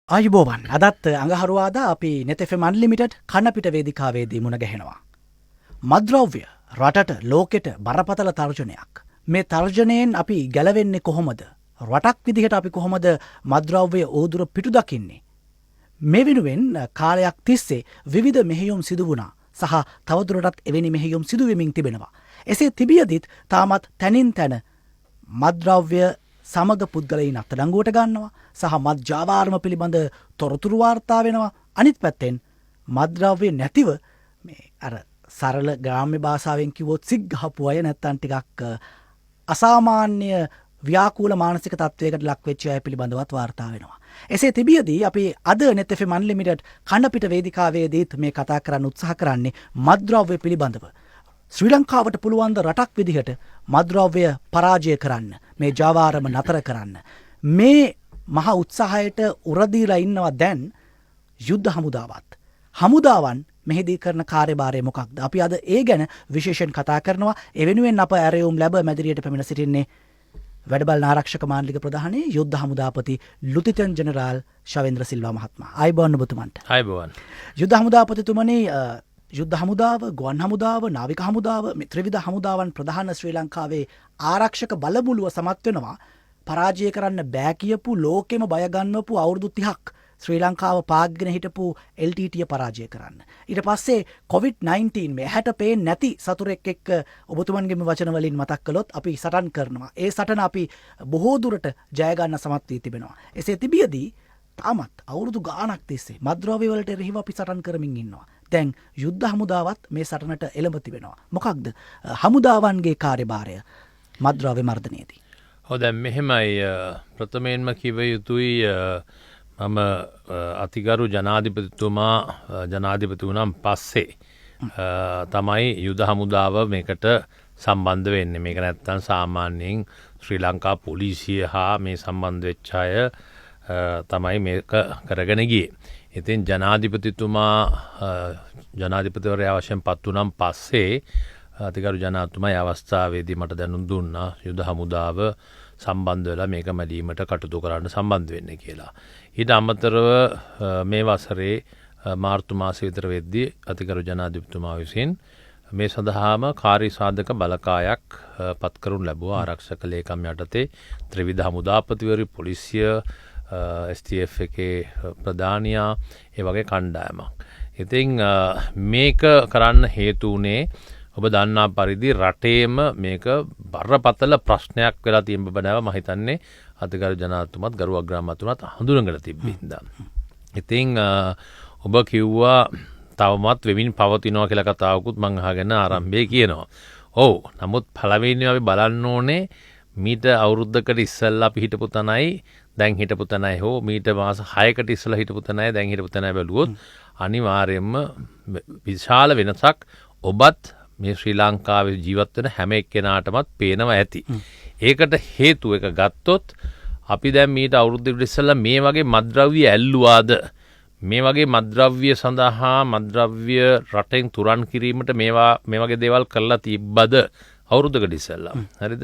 ආයුබෝවන් අදත් අඟහරුවාදා අපි නෙතෙෆෙම් අන්ලිමිටඩ් කනපිට වේදිකාවේදී මුණ ගැහෙනවා. මද්‍රව්‍ය රටට ලෝකෙට බරපතල තර්ජනයක්. මේ තර්ජනයෙන් අපි ගැලවෙන්නේ කොහොමද? රටක් විදිහට අපි කොහොමද මද්‍රව්‍ය ඕදුර පිටු දකින්නේ? මේ වෙනුවෙන් කාලයක් තිස්සේ විවිධ මෙහෙයුම් සිදු වුණා සහ තවදුරටත් එවැනි මෙහෙයුම් සිදු වෙමින් තිබෙනවා. එසේ තිබියදිත් තාමත් තැනින් තැන මද්‍රව්‍ය සමග පුද්ගලයින් අත්අඩංගුවට ගන්නවා සහ මත් ජාවාරම පිළිබඳ තොරතුරු වාර්තා වෙනවා. අනිත් පැත්තෙන් මද්‍රව්‍ය නැතිව මේ අර සරල ග්‍රාම්‍ය භාෂාවෙන් කිව්වොත් සිග් ගහපු අය නැත්තම් ටිකක් අසාමාන්‍ය ව්‍යාකූල මානසික තත්වයකට ලක් වෙච්ච අය පිළිබඳවත් වාර්තා වෙනවා. එසේ තිබියදී අපි අද net fm unlimited කණ්ඩපිට වේදිකාවේදීත් මේ කතා කරන්න උත්සාහ කරන්නේ මද්‍රව්‍ය පිළිබඳව. ශ්‍රී ලංකාවට පුළුවන් ද රටක් විදිහට මද්‍රව්‍ය පරාජය කරන්න, මේ ජාවාරම නතර කරන්න? මේ මහා උත්සාහයට උරදීලා ඉන්නවා දැන් යුද්ධ හමුදාවන් මෙහිදී කරන කාර්යභාරය මොකක්ද? අපි අද ඒ ගැන විශේෂයෙන් කතා කරනවා. ඒ වෙනුවෙන් අප ඇරයුම් ලැබ මැදිරියට පැමිණ සිටින්නේ වැඩබලන ආරක්ෂක මාලිග ප්‍රධානී යුද්ධ හමුදාපති ලුතිටන් ජෙනරාල් ශවේන්ද්‍ර සිල්වා මහත්මයා. ආයුබෝවන් ඔබතුමන්ට. ආයුබෝවන්. යුද්ධ හමුදාපතිතුමනි, යුද්ධ හමුදාව, ගුවන් හමුදාව, නාවික හමුදාව, ත්‍රිවිධ හමුදාවන් ප්‍රධාන ශ්‍රී ලංකාවේ ආරක්ෂක බලමුළුව සමත් වෙනවා පරාජය කරන්න බෑ කියපු, ලෝකෙම බය ගන්නවපු අවුරුදු 30ක් ශ්‍රී ලංකාව පාග්ගෙන හිටපු LTT පරාජය කරන්න. ඊට පස්සේ COVID-19 මේ හැට පේන්නේ නැති සතුරෙක් එක්ක ඔබතුමන්ගේම වචන වලින් මතක් කළොත් අපි සටන් කරනවා. ඒ සටන අපි බොහෝ දුරට ජය ගන්න සමත් වී තිබෙනවා. එසේ තිබියදී තාමත් අවුරුදු ගාණක් තිස්සේ මද්‍රව්‍ය වලට එරෙහිව අපි සටන් කරමින් ඉන්නවා. දැන් යුද්ධ හමුදාවත් මේ සටනට එළඹ තිබෙනවා. මොකක්ද හමුදාවන්ගේ කාර්යභාරය මද්‍රව්‍ය මර්ධනයේදී? දැන් මෙහෙමයි, ප්‍රථමයෙන්ම කිව යුතුයි මම අතිගරු ජනාධිපතිතුමා ජනාධිපති වුණාන් පස්සේ තමයි යුද හමුදාව මේකට සම්බන්ධ වෙන්නේ. මේක නැත්තම් සාමාන්‍යයෙන් ශ්‍රී ලංකා පොලිසිය හා මේ සම්බන්ධ වෙච්ච අය තමයි මේක කරගෙන ගියේ. ඉතින් ජනාධිපතිවරයා වශයෙන් පත් වුණාන් පස්සේ අතිගරු ජනාධිපතිතුමා ඒ අවස්ථාවේදී මට දැනුම් දුන්නා යුද හමුදාව සම්බන්ධ වෙලා මේක මැදීමට කටයුතු කරන්න සම්බන්ධ වෙන්න කියලා. ඊට අමතරව මේ වසරේ මාර්තු මාසෙ විතර වෙද්දී අතිගරු ජනාධිපතිතුමා විසින් මේ සඳහාම කාර්ය සාධක බලකායක් පත් කරනු ලැබුවා. ආරක්ෂක ලේකම් යටතේ ත්‍රිවිධ හමුදාපතිවරු, පොලිසිය, STF එකේ ප්‍රධානියා, ඒ වගේ කණ්ඩායමක්. ඉතින් මේක කරන්න හේතු වුණේ ඔබ දන්නා පරිදි රටේම මේක බරපතල ප්‍රශ්නයක් වෙලා තියෙන බව මම හිතන්නේ අතිගරු ජනාධිපතිතුමත් ගරු අග්‍රාමාත්‍යතුමත් හඳුනගෙන තිබෙනවා. ඉතින් ඔබ කිව්වා තවමත් වෙමින් පවතිනවා කියලා කතාවකුත් මම අහගෙන ආරම්භයේ කියනවා. ඔව්. නමුත් පළවෙනිව අපි බලන්න ඕනේ මීට අවුරුද්දකට ඉස්සෙල්ලා අපි හිටපු තනයි දැන් හිටපු තනයි හෝ මීට මාස 6කට ඉස්සෙල්ලා හිටපු තනයි දැන් හිටපු තනයි බැලුවොත් අනිවාර්යයෙන්ම විශාල වෙනසක් ඔබත් මේ ශ්‍රී ලංකාවේ ජීවත් වෙන හැම එක්කෙනාටමත් පේනවා ඇති. ඒකට හේතුව එක ගත්තොත් අපි දැන් මීට අවුරුද්දකට ඉස්සෙල්ලා මේ වගේ මද්‍රව්‍ය ඇල්ලුවාද? මේ වගේ මද්‍රව්‍ය සඳහා මද්‍රව්‍ය රටෙන් තුරන් කිරීමට මේ වගේ දේවල් කරලා තිබ්බද අවුරුද්දකට ඉස්සෙල්ලා? හරිද?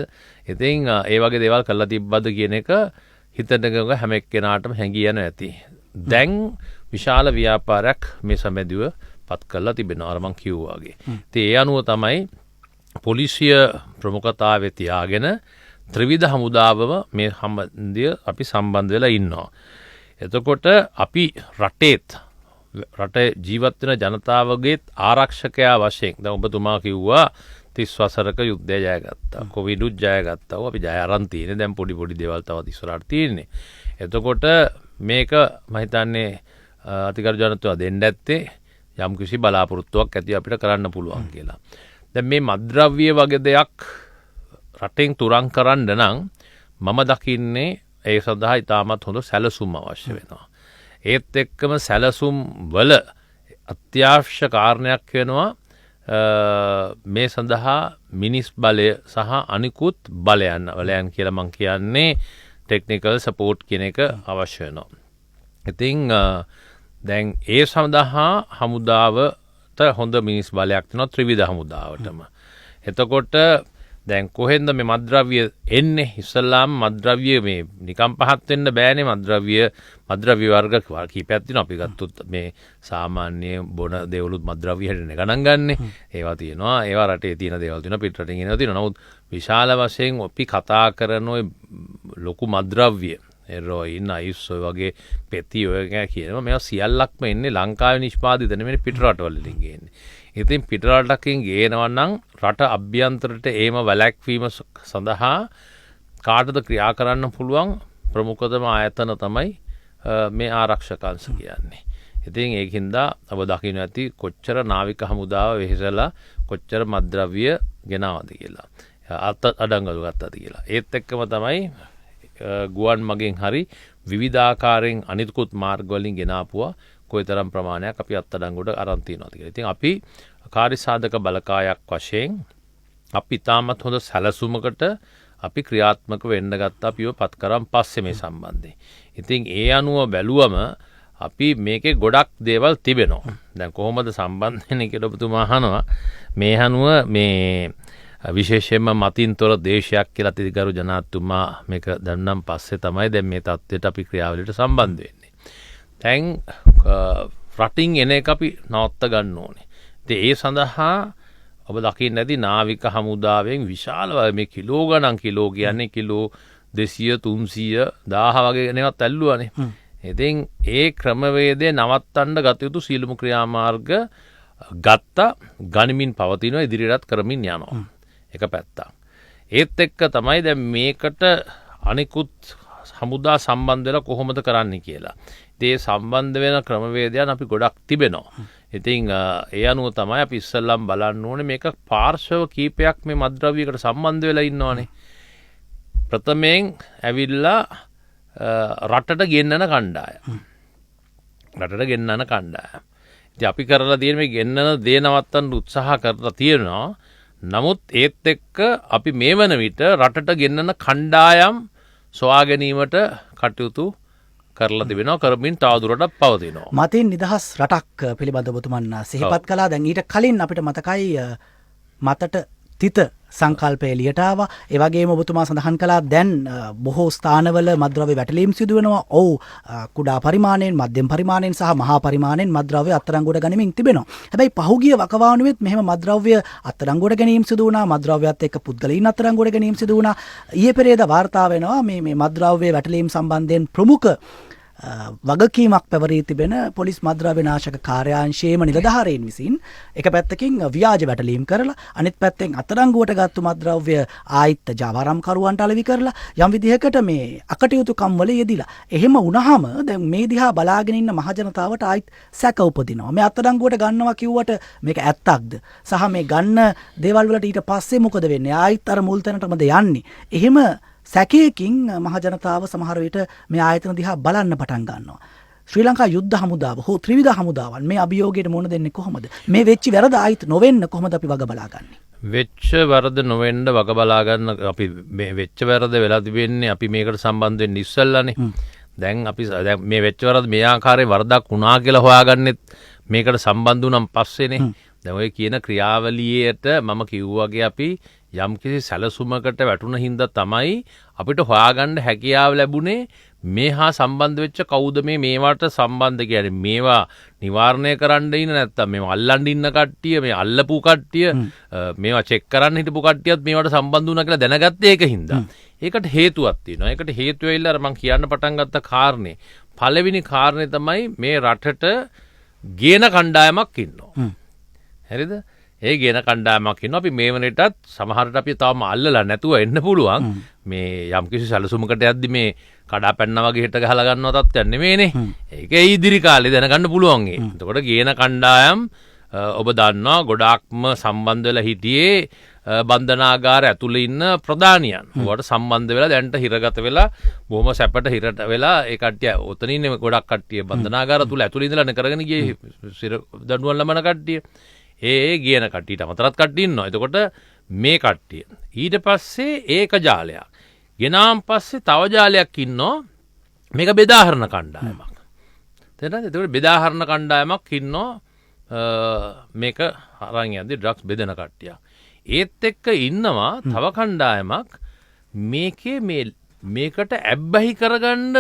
ඉතින් ඒ වගේ දේවල් කරලා තිබ්බද කියන එක හිතනක හැම එක්කෙනාටම හැඟී යන ඇති. දැන් විශාල ව්‍යාපාරයක් මේ සමැදිව පත් කරලා තිබෙනවා අර මං කිව්වා වගේ. ඉතින් ඒ අනුව තමයි පොලිසිය ප්‍රමුඛතාවයේ තියාගෙන ත්‍රිවිධ හමුදාවම මේ සම්බන්ධය අපි සම්බන්ධ වෙලා ඉන්නවා. එතකොට අපි රටේ ජීවත් වෙන ජනතාවගේ ආරක්ෂකයා වශයෙන් දැන් ඔබතුමා කිව්වා 30 වසරක යුද්ධය ජයගත්තා. කොවිඩුත් ජයගත්තා. අපි ජය අරන් තියෙන්නේ. දැන් පොඩි දේවල් තවත් ඉස්සරහට තියෙන්නේ. එතකොට මේක මම හිතන්නේ අතිගරු ජනතාව දෙන්න ඇත්තේ යම් කිසි බලාපොරොත්තුවක් ඇති අපිට කරන්න පුළුවන් කියලා. දැන් මේ මද්‍රව්‍ය වගේ දෙයක් රටෙන් තුරන් කරන්න නම් මම දකින්නේ ඒ සඳහා ඉතාමත් හොඳ සැලසුම් අවශ්‍ය වෙනවා. ඒත් එක්කම සැලසුම් වල අත්‍යවශ්‍ය කාරණයක් වෙනවා මේ සඳහා මිනිස් බලය සහ අනිකුත් බලයන් කියලා මම කියන්නේ ටෙක්නිකල් සපෝට් කියන එක අවශ්‍ය වෙනවා. ඉතින් දැන් ඒ සඳහා හමුදාවට හොඳ මිනිස් බලයක් තියෙනවා ත්‍රිවිධ හමුදාවටම. එතකොට දැන් කොහෙන්ද මේ මද්‍රව්‍ය එන්නේ ඉස්සල්ලාම මද්‍රව්‍ය මේ නිකම් පහත් වෙන්න බෑනේ මද්‍රව්‍ය වර්ග කීපයක් තියෙනවා අපි ගත්තොත් මේ සාමාන්‍ය බොන දේවලුත් මද්‍රව්‍ය හැටනේ ගණන් ගන්නෙ ඒවා තියෙනවා ඒවා රටේ තියෙන දේවල් තියෙනවා පිට රටින් එනවා තියෙනවා නමුත් විශාල වශයෙන් අපි කතා කරන ඔය ලොකු මද්‍රව්‍ය එරෝයින් අයිස් ඔය වගේ පෙති ඔය කියනවා මේවා සියල්ලක්ම එන්නේ ලංකාවේ නිෂ්පාදිත නෙමෙයි පිට රටවල් වලින් ගේන්නේ ඉතින් පිටරටකින් ගේනවා නම් රට අභ්‍යන්තරයට ඒම වැළැක්වීම සඳහා කාටද ක්‍රියා කරන්න පුළුවන් ප්‍රමුඛතම ආයතන තමයි මේ ආරක්ෂක අංශ කියන්නේ. ඉතින් ඒකින්ද ඔබ දකින්න ඇති කොච්චර නාවික හමුදාව වෙහෙසලා කොච්චර මද්‍රව්‍ය ගෙනවද කියලා. අඩංගු ගත්තද කියලා. ඒත් එක්කම තමයි ගුවන් මගෙන් හරි විවිධාකාරයෙන් අනිත්කුත් මාර්ග වලින් ගෙනාපුවා කොයිතරම් ප්‍රමාණයක් අපි අත්අඩංගුවට අරන් තියනවාද කියලා. ඉතින් අපි කාර්යසාධක බලකායක් වශයෙන් අපි තාමත් හොඳ සැලසුමකට අපි ක්‍රියාත්මක වෙන්න ගත්තා අපිව පත් කරන් පස්සේ මේ සම්බන්ධයෙන්. ඉතින් ඒ අනුව බැලුවම අපි මේකේ ගොඩක් දේවල් තිබෙනවා. දැන් කොහොමද සම්බන්ධ වෙන්නේ කියලා ඔබතුමා අහනවා. මේ අනුව මේ විශේෂයෙන්ම මතින්තොර දේශයක් කියලා තිගරු ජනාධිපතිතුමා මේක දැන්නම් පස්සේ තමයි දැන් මේ තත්ත්වයට අපි ක්‍රියාවලියට සම්බන්ධ වෙන්නේ. දැන් රටින් එන එක අපි නවත්ත ගන්න ඕනේ. ඉතින් ඒ සඳහා ඔබ දකින්න ඇති නාවික හමුදාවෙන් විශාල මේ කිලෝ ගණන් කිලෝ කියන්නේ කිලෝ 200 300 1000 වගේ නේවත් ඇල්ලුවානේ. ඉතින් ඒ ක්‍රමවේදය නවත්තන්න ගත යුතු සීලමු ක්‍රියාමාර්ග ගත්තා ගනිමින් පවතිනවා ඉදිරියටත් කරමින් යනවා. එක පැත්තක්. ඒත් එක්ක තමයි දැන් මේකට අනිකුත් හමුදා සම්බන්ධ වෙලා කොහොමද කරන්නේ කියලා. ඒ සම්බන්ධ වෙන ක්‍රමවේදයන් අපි ගොඩක් තිබෙනවා. ඉතින් ඒ අනුව තමයි අපි ඉස්සල්ලාම බලන්න ඕනේ මේක පාර්ශව කීපයක් මේ මද්‍රව්‍යයකට සම්බන්ධ වෙලා ඉන්නවනේ. ප්‍රථමයෙන් ඇවිල්ලා රටට ගෙන්නන කණ්ඩායම. රටට ගෙන්නන කණ්ඩායම. ඉතින් අපි කරලා තියෙන මේ ගෙන්නන දේ නවත්තන්න උත්සාහ කරලා තියෙනවා. නමුත් ඒත් එක්ක අපි මේ වන විට රටට ගෙන්නන කණ්ඩායම් සොයා ගැනීමට කටයුතු කරලා තිබෙනවා කරමින් තවදුරටත් පවතිනවා. මතින් නිදහස් රටක් පිළිබඳව ඔබතුමන් සිහිපත් කළා. දැන් ඊට කලින් අපිට මතකයි මතට තිත සංකල්පය එළියට ආවා. ඒ වගේම ඔබතුමා සඳහන් කළා දැන් බොහෝ ස්ථානවල මද්‍රව්‍ය වැටලීම් සිදු වෙනවා. ඔව් කුඩා පරිමාණයෙන්, මධ්‍යම පරිමාණයෙන් සහ මහා පරිමාණයෙන් මද්‍රව්‍ය අත්අඩංගුවට ගනිමින් තිබෙනවා. හැබැයි පහුගිය වකවානුවෙත් මෙහෙම මද්‍රව්‍ය අත්අඩංගුවට ගැනීම සිදු වුණා. මද්‍රව්‍යත් එක්ක පුද්ගලයන් අත්අඩංගුවට ගැනීම සිදු වුණා. ඊයේ පෙරේදා වාර්තා වෙනවා මේ මද්‍රව්‍ය වැටලීම් සම්බන්ධයෙන් ප්‍රමුඛ වගකීමක් පැවරී තිබෙන පොලිස් මද්‍රව්‍ය නාශක කාර්යාංශයේම නිලධාරීන් විසින් එක පැත්තකින් ව්‍යාජ වැටලීම් කරලා අනිත් පැත්තෙන් අත්අඩංගුවට ගත්තු මද්‍රව්‍ය ආයිත් ජාවාරම්කරුවන්ට අලෙවි කරලා යම් විදිහකට මේ අකටයුතුකම් වල යෙදිලා. එහෙම වුණාම දැන් මේ දිහා බලාගෙන ඉන්න මහජනතාවට ආයිත් සැක උපදිනවා. මේ අත්අඩංගුවට ගන්නවා කිව්වට මේක ඇත්තක්ද? සහ මේ ගන්න දේවල් වලට ඊට පස්සේ මොකද වෙන්නේ? ආයිත් අර මුල් තැනටමද යන්නේ? එහෙම සැකයකින් මහජනතාව සමහර විට මේ ආයතන දිහා බලන්න පටන් ගන්නවා. ශ්‍රී ලංකා යුද්ධ හමුදාව හෝ ත්‍රිවිධ හමුදාවන් මේ අභියෝගයට මුහුණ දෙන්නේ කොහොමද? මේ වෙච්ච වැරද ආයිත් නොවෙන්න කොහොමද අපි වග බලාගන්නේ? වෙච්ච වරද නොවෙන්න වග බලා ගන්න අපි මේ වෙච්ච වැරද වෙලා තිබෙන්නේ අපි මේකට සම්බන්ධ වෙන්න ඉස්සෙල්ලානේ. දැන් අපි දැන් මේ වෙච්ච වරද මේ ආකාරයේ වරදක් වුණා කියලා හොයාගන්නෙත් මේකට සම්බන්ධ වුණාන් පස්සේනේ. දැන් ඔය කියන ක්‍රියාවලියට මම කිව්වාගේ අපි යම්කිසි සැලසුමකට වැටුණ හින්දා තමයි අපිට හොයාගන්න හැකියාව ලැබුණේ මේ හා සම්බන්ධ වෙච්ච කවුද මේ මේවට සම්බන්ධ කියන්නේ මේවා නිවාරණය කරන්න ඉන්න නැත්තම් මේවා අල්ලන්න ඉන්න කට්ටිය මේ අල්ලපු කට්ටිය මේවා චෙක් කරන්න හිටපු කට්ටියත් මේවට සම්බන්ධ වුණා කියලා දැනගත්තේ ඒක හින්දා. ඒකට හේතුවක් තියෙනවා. ඒකට හේතුව ඇවිල්ලා අර මම කියන්න පටන් ගත්ත කාරණේ. පළවෙනි කාරණේ තමයි මේ රටට ගේන කණ්ඩායමක් ඉන්නවා. හරිද? ඒ ගෙන කණ්ඩායමක් ඉන්නවා. අපි මේ වෙනටත් සමහරට අපි තාම අල්ලලා නැතුව එන්න පුළුවන්. මේ යම්කිසි සැලසුමකට යද්දි මේ කඩාපැන්න වගේ හිට ගහලා ගන්නව තත්ත්වයක් නෙමෙයිනේ. ඒක ඉදිරි කාලේ දැනගන්න පුළුවන් ඒ. එතකොට ගේන කණ්ඩායම් ඔබ දන්නවා ගොඩාක්ම සම්බන්ධ වෙලා හිටියේ බන්ධනාගාර ඇතුළේ ඉන්න ප්‍රධානියන්. ඔයාලට සම්බන්ධ වෙලා දැන්ට හිරගත වෙලා බොහොම සැපට හිරට වෙලා ඒ කට්ටිය ඔතනින් ගොඩක් කට්ටිය බන්ධනාගාර තුල ඇතුළේ ඉඳලා කරගෙන ගියේ සිර දඬුවම් ලබන කට්ටිය. ඒ ගියන කට්ටියට අමතරත් කට්ටිය ඉන්නවා. එතකොට මේ කට්ටිය ඊට පස්සේ ඒක ජාලයක්. ගෙනාම් පස්සේ තව ජාලයක් ඉන්නවා. මේක බෙදාහරණ කණ්ඩායමක්. තේරෙනවද? එතකොට බෙදාහරණ කණ්ඩායමක් ඉන්නවා මේක අරන් යද්දි ඩ්‍රග්ස් බෙදෙන කට්ටියක්. ඒත් එක්ක ඉන්නවා තව කණ්ඩායමක් මේකේ මේකට ඇබ්බැහි කරගන්න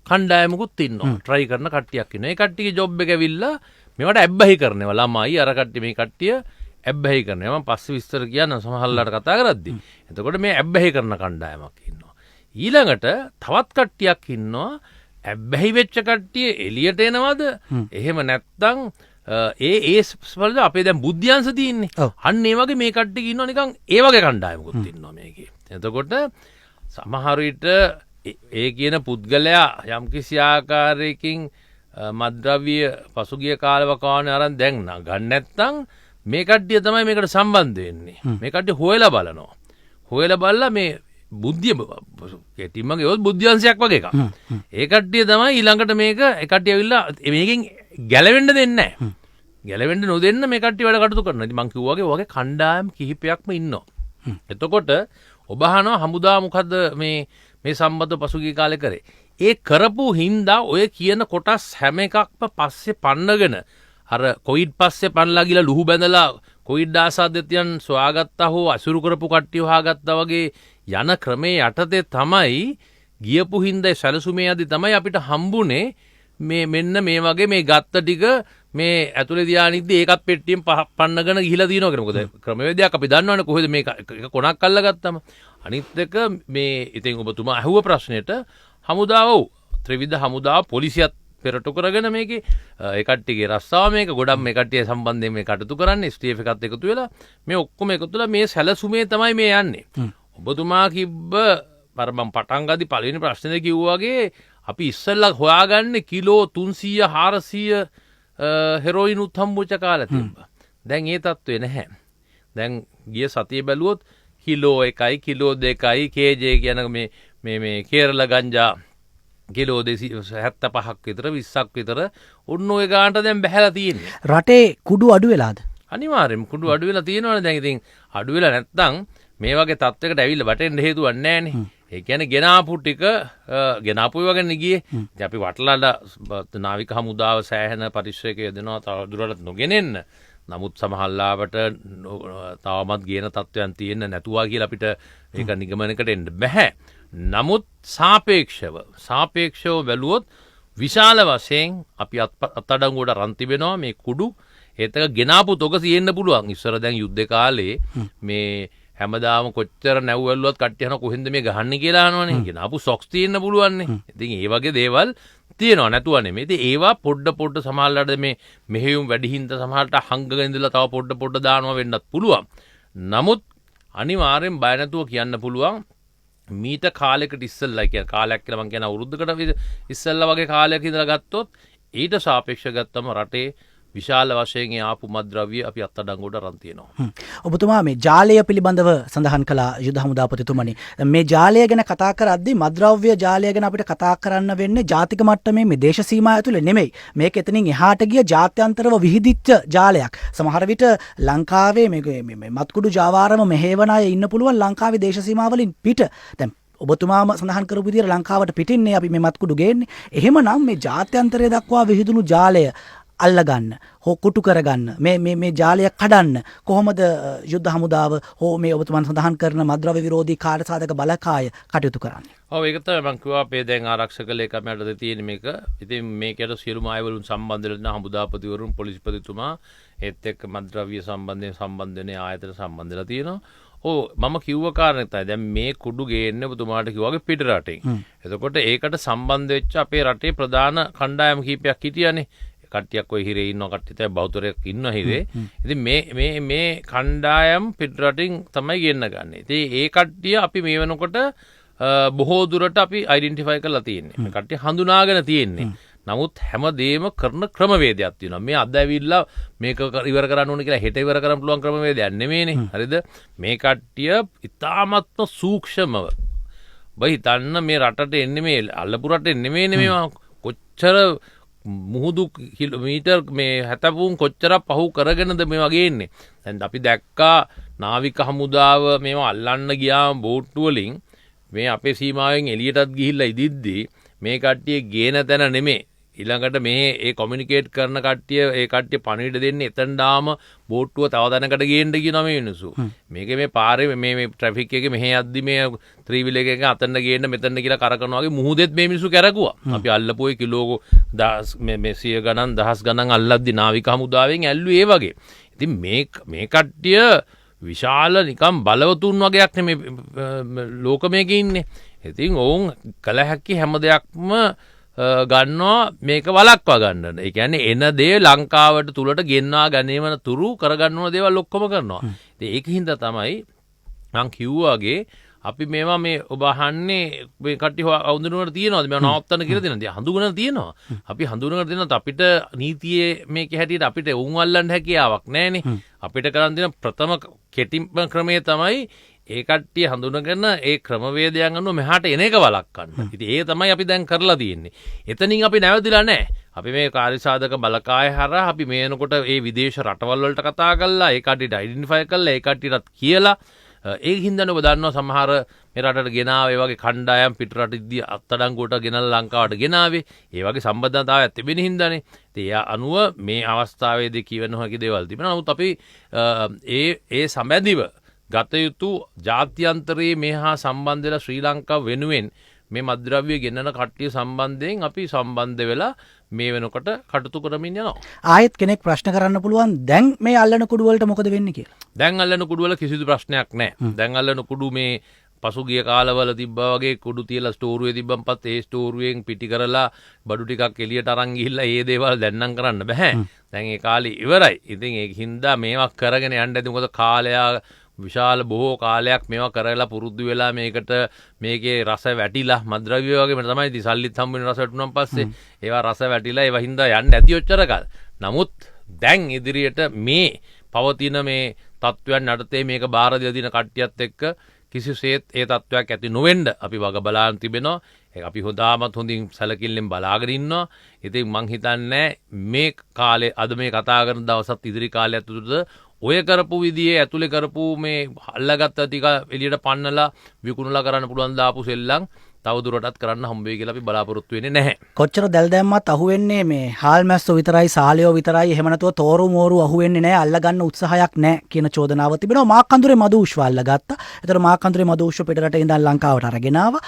කණ්ඩායමකුත් ඉන්නවා. ට්‍රයි කරන කට්ටියක් ඉන්නවා. ඒ කට්ටියගේ ජොබ් එක ඇවිල්ලා මේවට ඇබ්බැහි කරනවා. ළමයි අර කට්ටිය මේ කට්ටිය ඇබ්බැහි කරනවා. මම පස්සේ විස්තර කියන්න සමහරලාට කතා කරද්දි. එතකොට මේ ඇබ්බැහි කරන කණ්ඩායමක් ඉන්නවා. ඊළඟට තවත් කට්ටියක් ඉන්නවා ඇබ්බැහි වෙච්ච කට්ටිය එළියට එනවද? එහෙම නැත්නම් ඒ වලද අපේ දැන් බුද්ධ්‍යංශ තියෙන්නේ. අන්න ඒ වගේ මේ කට්ටිය ඉන්නවා නිකන් ඒ වගේ කණ්ඩායමකුත් ඉන්නවා මේකේ. එතකොට සමහර විට ඒ කියන පුද්ගලයා යම්කිසි ආකාරයකින් මත්ද්‍රව්‍ය පසුගිය කාලවකවානුවේ අරන් දැන් ගන්න නැත්නම් මේ කට්ටිය තමයි මේකට සම්බන්ධ වෙන්නේ. මේ කට්ටිය හොයලා බලනවා. හොයලා බලලා මේ බුද්ධිය කෙටිම ගියොත් බුද්ධ්‍යංශයක් වගේ එකක්. ඒ කට්ටිය තමයි ඊළඟට මේක ඒ කට්ටිය ඇවිල්ලා මේකෙන් ගැලවෙන්න දෙන්නේ නැහැ. ගැලවෙන්න නොදෙන්න මේ කට්ටිය වැඩ කටයුතු කරනවා. ඉතින් මං කිව්වා වගේ කණ්ඩායම් කිහිපයක්ම ඉන්නවා. එතකොට ඔබ අහනවා හමුදා මොකද්ද මේ සම්බන්ධ පසුගිය කාලේ කරේ. ඒ කරපු හින්දා ඔය කියන කොටස් හැම එකක්ම පස්සේ පන්නගෙන අර කොවිඩ් පස්සේ පන්නලා ගිහලා ලුහු බැඳලා කොවිඩ් ආසාදිතයන් සොයාගත්තා හෝ අසුරු කරපු කට්ටිය හොයාගත්තා වගේ යන ක්‍රමේ යටතේ තමයි ගියපු හින්දා සැලසුමේ යදි තමයි අපිට හම්බුනේ මේ මෙන්න මේ වගේ මේ ගත්ත ටික මේ ඇතුලේ ධානීද්දී ඒකත් පෙට්ටියෙන් පන්නගෙන ගිහිලා දිනනවා කියලා. මොකද ක්‍රමවේදයක් අපි දන්නවනේ කොහෙද මේක කොනක් අල්ලගත්තම. අනිත් එක මේ ඉතින් ඔබතුමා අහුව ප්‍රශ්නෙට හමුදාව ත්‍රිවිධ හමුදාව පොලිසියත් පෙරටු කරගෙන මේකේ ඒ කට්ටියගේ රස්සාව මේක ගොඩක් මේ කට්ටිය සම්බන්ධයෙන් මේ කටයුතු කරන්නේ STF එකත් එකතු වෙලා මේ ඔක්කොම එකතු වෙලා මේ සැලසුමේ තමයි මේ යන්නේ. ඔබතුමා කිව්ව අර මම පටන් ගද්දි පළවෙනි ප්‍රශ්නේ කිව්වා වගේ අපි ඉස්සෙල්ලා හොයාගන්නේ කිලෝ 300 400 හෙරොයින් උත් හම්බුච්ච කාලේ තිබ්බා. දැන් ඒ තත්ත්වේ නැහැ. දැන් ගිය සතියේ බැලුවොත් කිලෝ 1යි කිලෝ 2යි KJ කියන මේ කේරළ ගංජා කිලෝ 275ක් විතර 20ක් විතර උන් ඔය ගානට දැන් බහැලා තියෙන්නේ. රටේ කුඩු අඩු වෙලාද? අනිවාර්යෙන්ම කුඩු අඩු වෙලා තියෙනවනේ. දැන් ඉතින් අඩු වෙලා නැත්නම් මේ වගේ තත්ත්වයකට ඇවිල්ලා වැටෙන්න හේතුවක් නැහැනේ. ඒ කියන්නේ ගෙනාපු ටික ගෙනාපු වගේ ගියේ. ඉතින් අපි වටලාට නාවික හමුදාව සෑහෙන පරිශ්‍රයක යෙදෙනවා තව දුරටත් නොගෙනෙන්න. නමුත් සමහරලාවට තවමත් ගේන තත්ත්වයන් තියෙන්න නැතුවා කියලා අපිට ඒක නිගමනයකට එන්න බෑ. නමුත් සාපේක්ෂව බැලුවොත් විශාල වශයෙන් අපි අත්අඩංගුවට රන් තිබෙනවා මේ කුඩු. ඒත් එක ගෙනාපු තොග තියෙන්න පුළුවන්. ඉස්සර දැන් යුද්ධ කාලේ මේ හැමදාම කොච්චර නැව්වැල්ලුවත් කට්ටිය යන කොහෙන්ද මේ ගහන්නේ කියලා අහනවනේ. ගෙනාපු සොක්ස් තියෙන්න පුළුවන්නේ. ඉතින් ඒ වගේ දේවල් තියෙනවා නැතුව නෙමෙයි. ඉතින් ඒවා පොඩ සමහරලාට මේ මෙහෙයුම් වැඩි හින්දා සමහරට හංගගෙන ඉඳලා තව පොඩ දානවා වෙන්නත් පුළුවන්. නමුත් අනිවාර්යෙන් බය නැතුව කියන්න පුළුවන් මීට කාලයකට ඉස්සෙල්ලා කියන කාලයක් කියලා මම කියන අවුරුද්දකට ඉස්සෙල්ලා වගේ කාලයක ඉඳලා ගත්තොත් ඊට සාපේක්ෂව ගත්තම රටේ විශාල වශයෙන් ආපු මත්ද්‍රව්‍ය අපි අත්අඩංගුවට අරන් තියෙනවා. ඔබතුමා මේ ජාලය පිළිබඳව සඳහන් කළා යුද හමුදාපතිතුමනි. මේ ජාලය ගැන කතා කරද්දී මත්ද්‍රව්‍ය ජාලය ගැන අපිට කතා කරන්න වෙන්නේ ජාතික මට්ටමේ මේ දේශ සීමා ඇතුලේ නෙමෙයි. මේක එතනින් එහාට ගිය ජාත්‍යන්තරව විහිදිච්ච ජාලයක්. සමහර විට ලංකාවේ මේ මත්කුඩු ජාවාරම මෙහෙවන අය ඉන්න පුළුවන් ලංකාවේ දේශ සීමා වලින් පිට. දැන් ඔබතුමාම සඳහන් කරපු විදිහට ලංකාවට පිටින්නේ අපි මේ මත්කුඩු ගේන්නේ. එහෙමනම් මේ ජාත්‍යන්තරය දක්වා විහිදුණු ජාලය අල්ලගන්න හෝ කුටු කරගන්න මේ ජාලය කඩන්න කොහොමද යුද්ධ හමුදාව හෝ මේ ඔබතුමන් සඳහන් කරන මද්‍රව්‍ය විරෝධී කාර්යසාධක බලකාය කටයුතු කරන්නේ? ඔව් ඒක තමයි මම කිව්වා අපේ දැන් ආරක්ෂක ලේකම් යටතේ තියෙන මේක. ඉතින් මේකට සියලුම අයවලුන් සම්බන්ධ වෙලා හමුදාපතිවරුන් පොලිස්පතිතුමා ඒත් එක්ක මද්‍රව්‍ය සම්බන්ධයෙන් සම්බන්ධ වෙන ආයතන සම්බන්ධ වෙලා තියෙනවා. ඔව් මම කිව්ව කාරණේ තමයි දැන් මේ කුඩු ගේන්නේ ඔබතුමාට කිව්වා වගේ පිට රටින්. එතකොට ඒකට සම්බන්ධ වෙච්ච අපේ රටේ ප්‍රධාන කණ්ඩායම් කීපයක් හිටියානේ. කට්ටියක් ඔය හිරේ ඉන්නවා කට්ටිය බෞද්ධරයක් ඉන්නවා හිරේ. ඉතින් මේ කණ්ඩායම් පිටරටින් තමයි ගෙන්න ගන්න. ඉතින් ඒ කට්ටිය අපි මේ වෙනකොට බොහෝ දුරට අපි අයිඩෙන්ටිෆයි කරලා තියෙන්නේ. මේ කට්ටිය හඳුනාගෙන තියෙන්නේ. නමුත් හැමදේම කරන ක්‍රමවේදයක් තියෙනවා. මේ අද ඇවිල්ලා මේක ඉවර කරන්න ඕන කියලා හෙට ඉවර කරන්න පුළුවන් ක්‍රමවේදයක් නෙමෙයිනේ. හරිද? මේ කට්ටිය ඉතාමත්ම සූක්ෂමව බයි හිතන්න මේ රටට එන්නේ මේ අල්ලපු රටේ නෙමෙයිනේ මේවා කොච්චර මුහුදු කිලෝමීටර් මේ හැතපුම් කොච්චරක් පහු කරගෙනද මේ වගේ එන්නේ. දැන් අපි දැක්කා නාවික හමුදාව මේවා අල්ලන්න ගියාම බෝට්ටු වලින් මේ අපේ සීමාවෙන් එළියටත් ගිහිල්ලා ඉදිද්දී මේ කට්ටිය ගේන තැන නෙමෙයි ඊළඟට මේ ඒ කොමියුනිකේට් කරන කට්ටිය ඒ කට්ටිය පණිවිඩ දෙන්නේ එතනදාම බෝට්ටුව තව තැනකට ගේන්න කියනවා මේ මිනිස්සු. මේක මේ පාරේ මේ ට්‍රැෆික් එකේ මෙහෙ යද්දි මේ ත්‍රිවිල් එකක අතන්න ගේන්න මෙතන කියලා කරකනවා වගේ මුහුදෙත් මේ මිනිස්සු කැරකුවා. අපි අල්ලපුවේ කිලෝ මේ 100 ගණන් 1000 ගණන් අල්ලද්දි නාවික හමුදාවෙන් ඇල්ලුවේ ඒ වගේ. ඉතින් මේ කට්ටිය විශාල නිකම් බලවතුන් වගේක් නෙමේ ලෝකමේක ඉන්නේ. ඉතින් ඔවුන් කළ හැකි හැම දෙයක්ම ගන්නවා මේක වලක්වා ගන්න. ඒ කියන්නේ එන දේ ලංකාවට තුලට ගෙන්වා ගැනීමන තුරු කරගන්න ඕන දේවල් ඔක්කොම කරනවා. ඉතින් ඒකින්ද තමයි මං කිව්වාගේ අපි මේවා මේ ඔබ අහන්නේ මේ කට්ටිය හඳුනනකට තියෙනවද මේවා නවත්තන්න කියලා දෙනවා. හඳුනන තියෙනවා. අපි හඳුනනකට දෙනත් අපිට නීතියේ මේකේ හැටියට අපිට උන් අල්ලන්න හැකියාවක් නැහැනේ. අපිට කරන් දෙන ප්‍රථම කෙටිම ක්‍රමය තමයි ඒ කට්ටිය හඳුනගෙන ඒ ක්‍රමවේදයන් අනුව මෙහාට එන එක වළක්වන්න. ඉතින් ඒ තමයි අපි දැන් කරලා තියෙන්නේ. එතනින් අපි නැවතිලා නැහැ. අපි මේ කාර්යසාධක බලකාය හරහා අපි මේනකොට ඒ විදේශ රටවල් වලට කතා කරලා ඒ කට්ටියට අයිඩෙන්ටිෆයි කරලා ඒ කට්ටියටත් කියලා ඒ හින්දානේ ඔබ දන්නවා සමහර මේ රටට ගෙනාව ඒ වගේ කණ්ඩායම් පිට රටින්දී අත්අඩංගුවට ගෙනල්ලා ලංකාවට ගෙනාවේ. ඒ වගේ සම්බන්ධතාවයක් තිබෙන හින්දානේ. ඉතින් ඒ අනුව මේ අවස්ථාවේදී කියවෙන හැකි දේවල් තිබෙනවා. නමුත් අපි ඒ සම්බන්ධිව ගත යුතු ජාත්‍යන්තරයේ මේ හා සම්බන්ධ වෙලා ශ්‍රී ලංකාව වෙනුවෙන් මේ මද්ද්‍රව්‍ය ගෙන්නන කට්ටිය සම්බන්ධයෙන් අපි සම්බන්ධ වෙලා මේ වෙනකොට කටයුතු කරමින් යනවා. ආයෙත් කෙනෙක් ප්‍රශ්න කරන්න පුළුවන් දැන් මේ අල්ලන කුඩු වලට මොකද වෙන්නේ කියලා. දැන් අල්ලන කුඩු වල කිසිදු ප්‍රශ්නයක් නැහැ. දැන් අල්ලන කුඩු මේ පසුගිය කාලවල තිබ්බා වගේ කුඩු තියලා ස්ටෝරුවේ තිබ්බන් පස්සේ ඒ ස්ටෝරුවෙන් පිටි කරලා බඩු ටිකක් එළියට අරන් ගිහිල්ලා ඒ දේවල් දැන් නම් කරන්න බෑ. දැන් ඒ කාලේ ඉවරයි. ඉතින් ඒකින්දා මේවා කරගෙන යන්න ඇති. මොකද කාලයා විශාල බොහෝ කාලයක් මේවා කරලා පුරුදු වෙලා මේකට මේකේ රස වැටිලා මද්ද්‍රව්‍ය වගේම තමයි ඉතින් සල්ලිත් හම්බ වෙන රස වැටුණාන් පස්සේ ඒවා රස වැටිලා ඒවා හින්දා යන්න ඇති ඔච්චර කාල. නමුත් දැන් ඉදිරියට මේ පවතින මේ තත්ත්වයන් යටතේ මේක බාර දීලා දින කට්ටියත් එක්ක කිසිසේත් ඒ තත්ත්වයක් ඇති නොවෙන්න අපි වග බලාගෙන තිබෙනවා. ඒක අපි හොඳින් සැලකිල්ලෙන් බලාගෙන ඉන්නවා. ඉතින් මං හිතන්නේ මේ කාලේ අද මේ කතා කරන දවසත් ඉදිරි කාලයක් තුරට ඔය කරපු විදිහේ ඇතුලේ කරපු මේ අල්ලගත්ත ටික එළියට පන්නලා විකුණලා කරන්න පුළුවන් දාපු සෙල්ලම් තවදුරටත් කරන්න හම්බ වෙයි කියලා අපි බලාපොරොත්තු වෙන්නේ නැහැ. කොච්චර දැල් දැම්මත් අහුවෙන්නේ මේ හාල් මැස්සෝ විතරයි සාලියෝ විතරයි එහෙම නැතුව තෝරු මෝරු අහුවෙන්නේ නැහැ අල්ලගන්න උත්සාහයක් නැහැ කියන චෝදනාව තිබෙනවා. මාකන්දුරේ මදුෂ්ව අල්ලගත්තා. ඒතර මාකන්දුරේ මදුෂ්ව පිටරට ඉඳන් ලංකාවට අරගෙන ආවා.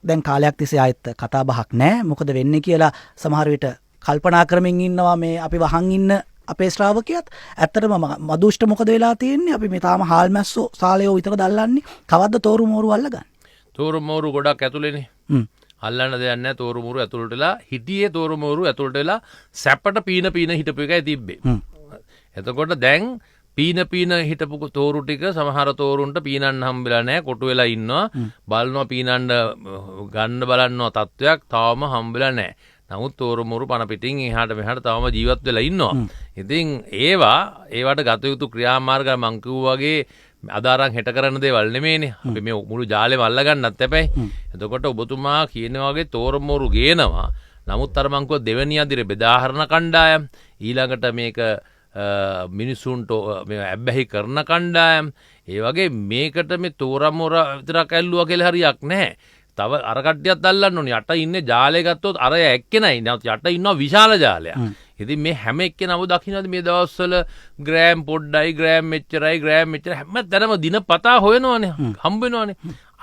දැන් කාලයක් තිස්සේ ආයෙත් කතා බහක් නැහැ. මොකද වෙන්නේ කියලා සමහර විට කල්පනා කරමින් ඉන්නවා මේ අපි වහන් ඉන්න අපේ ශ්‍රාවකයත්. ඇත්තටම මදුෂ්ට මොකද වෙලා තියෙන්නේ? අපි මේ තාම හාල් මැස්සෝ සාලියෝ විතරද අල්ලන්නේ? කවද්ද තෝරු මෝරු අල්ලගන්නේ? තෝරු මෝරු ගොඩක් ඇතුලේනේ. අල්ලන්න දෙයක් නැහැ. තෝරු මෝරු ඇතුළට වෙලා හිටියේ තෝරු මෝරු ඇතුළට වෙලා සැපට පීන හිටපු එකයි තිබ්බේ. එතකොට දැන් පීන හිටපු තෝරු ටික සමහර තෝරුන්ට පීනන්න හම්බෙලා නැහැ. කොටු වෙලා ඉන්නවා. බලනවා පීනන්න ගන්න බලනවා තත්වයක් තාම හම්බෙලා නැහැ. නමුත් තෝරු මෝරු පණ පිටින් එහාට මෙහාට තවම ජීවත් වෙලා ඉන්නවා. ඉතින් ඒවට ගත යුතු ක්‍රියාමාර්ග මං කිව්වාගේ අදාරන් හෙට කරන දේවල් නෙමෙයිනේ. අපි මේ මුළු ජාලෙම අල්ලගන්නත් එපැයි. එතකොට ඔබතුමා කියන වගේ තෝරු මෝරු ගේනවා. නමුත් අර මං කිව්වා දෙවෙනි අදිරේ බෙදාහරන කණ්ඩායම් ඊළඟට මේක මිනිසුන්ට මේ ඇබ්බැහි කරන කණ්ඩායම් ඒ වගේ මේකට මේ තෝරම් මොර විතරක් ඇල්ලුවා කියලා හරියක් නැහැ. තව අර කට්ටියත් අල්ලන්න ඕනේ. යට ඉන්නේ ජාලය ගත්තොත් අර එක්කෙනයි. නැත්නම් යට ඉන්නවා විශාල ජාලයක්. ඉතින් මේ හැම එක්කෙනම දකින්නද මේ දවස්වල ග්‍රෑම් පොඩ්ඩයි ග්‍රෑම් මෙච්චරයි ග්‍රෑම් මෙච්චර හැමතැනම දිනපතා හොයනවනේ. හම්බ වෙනවනේ.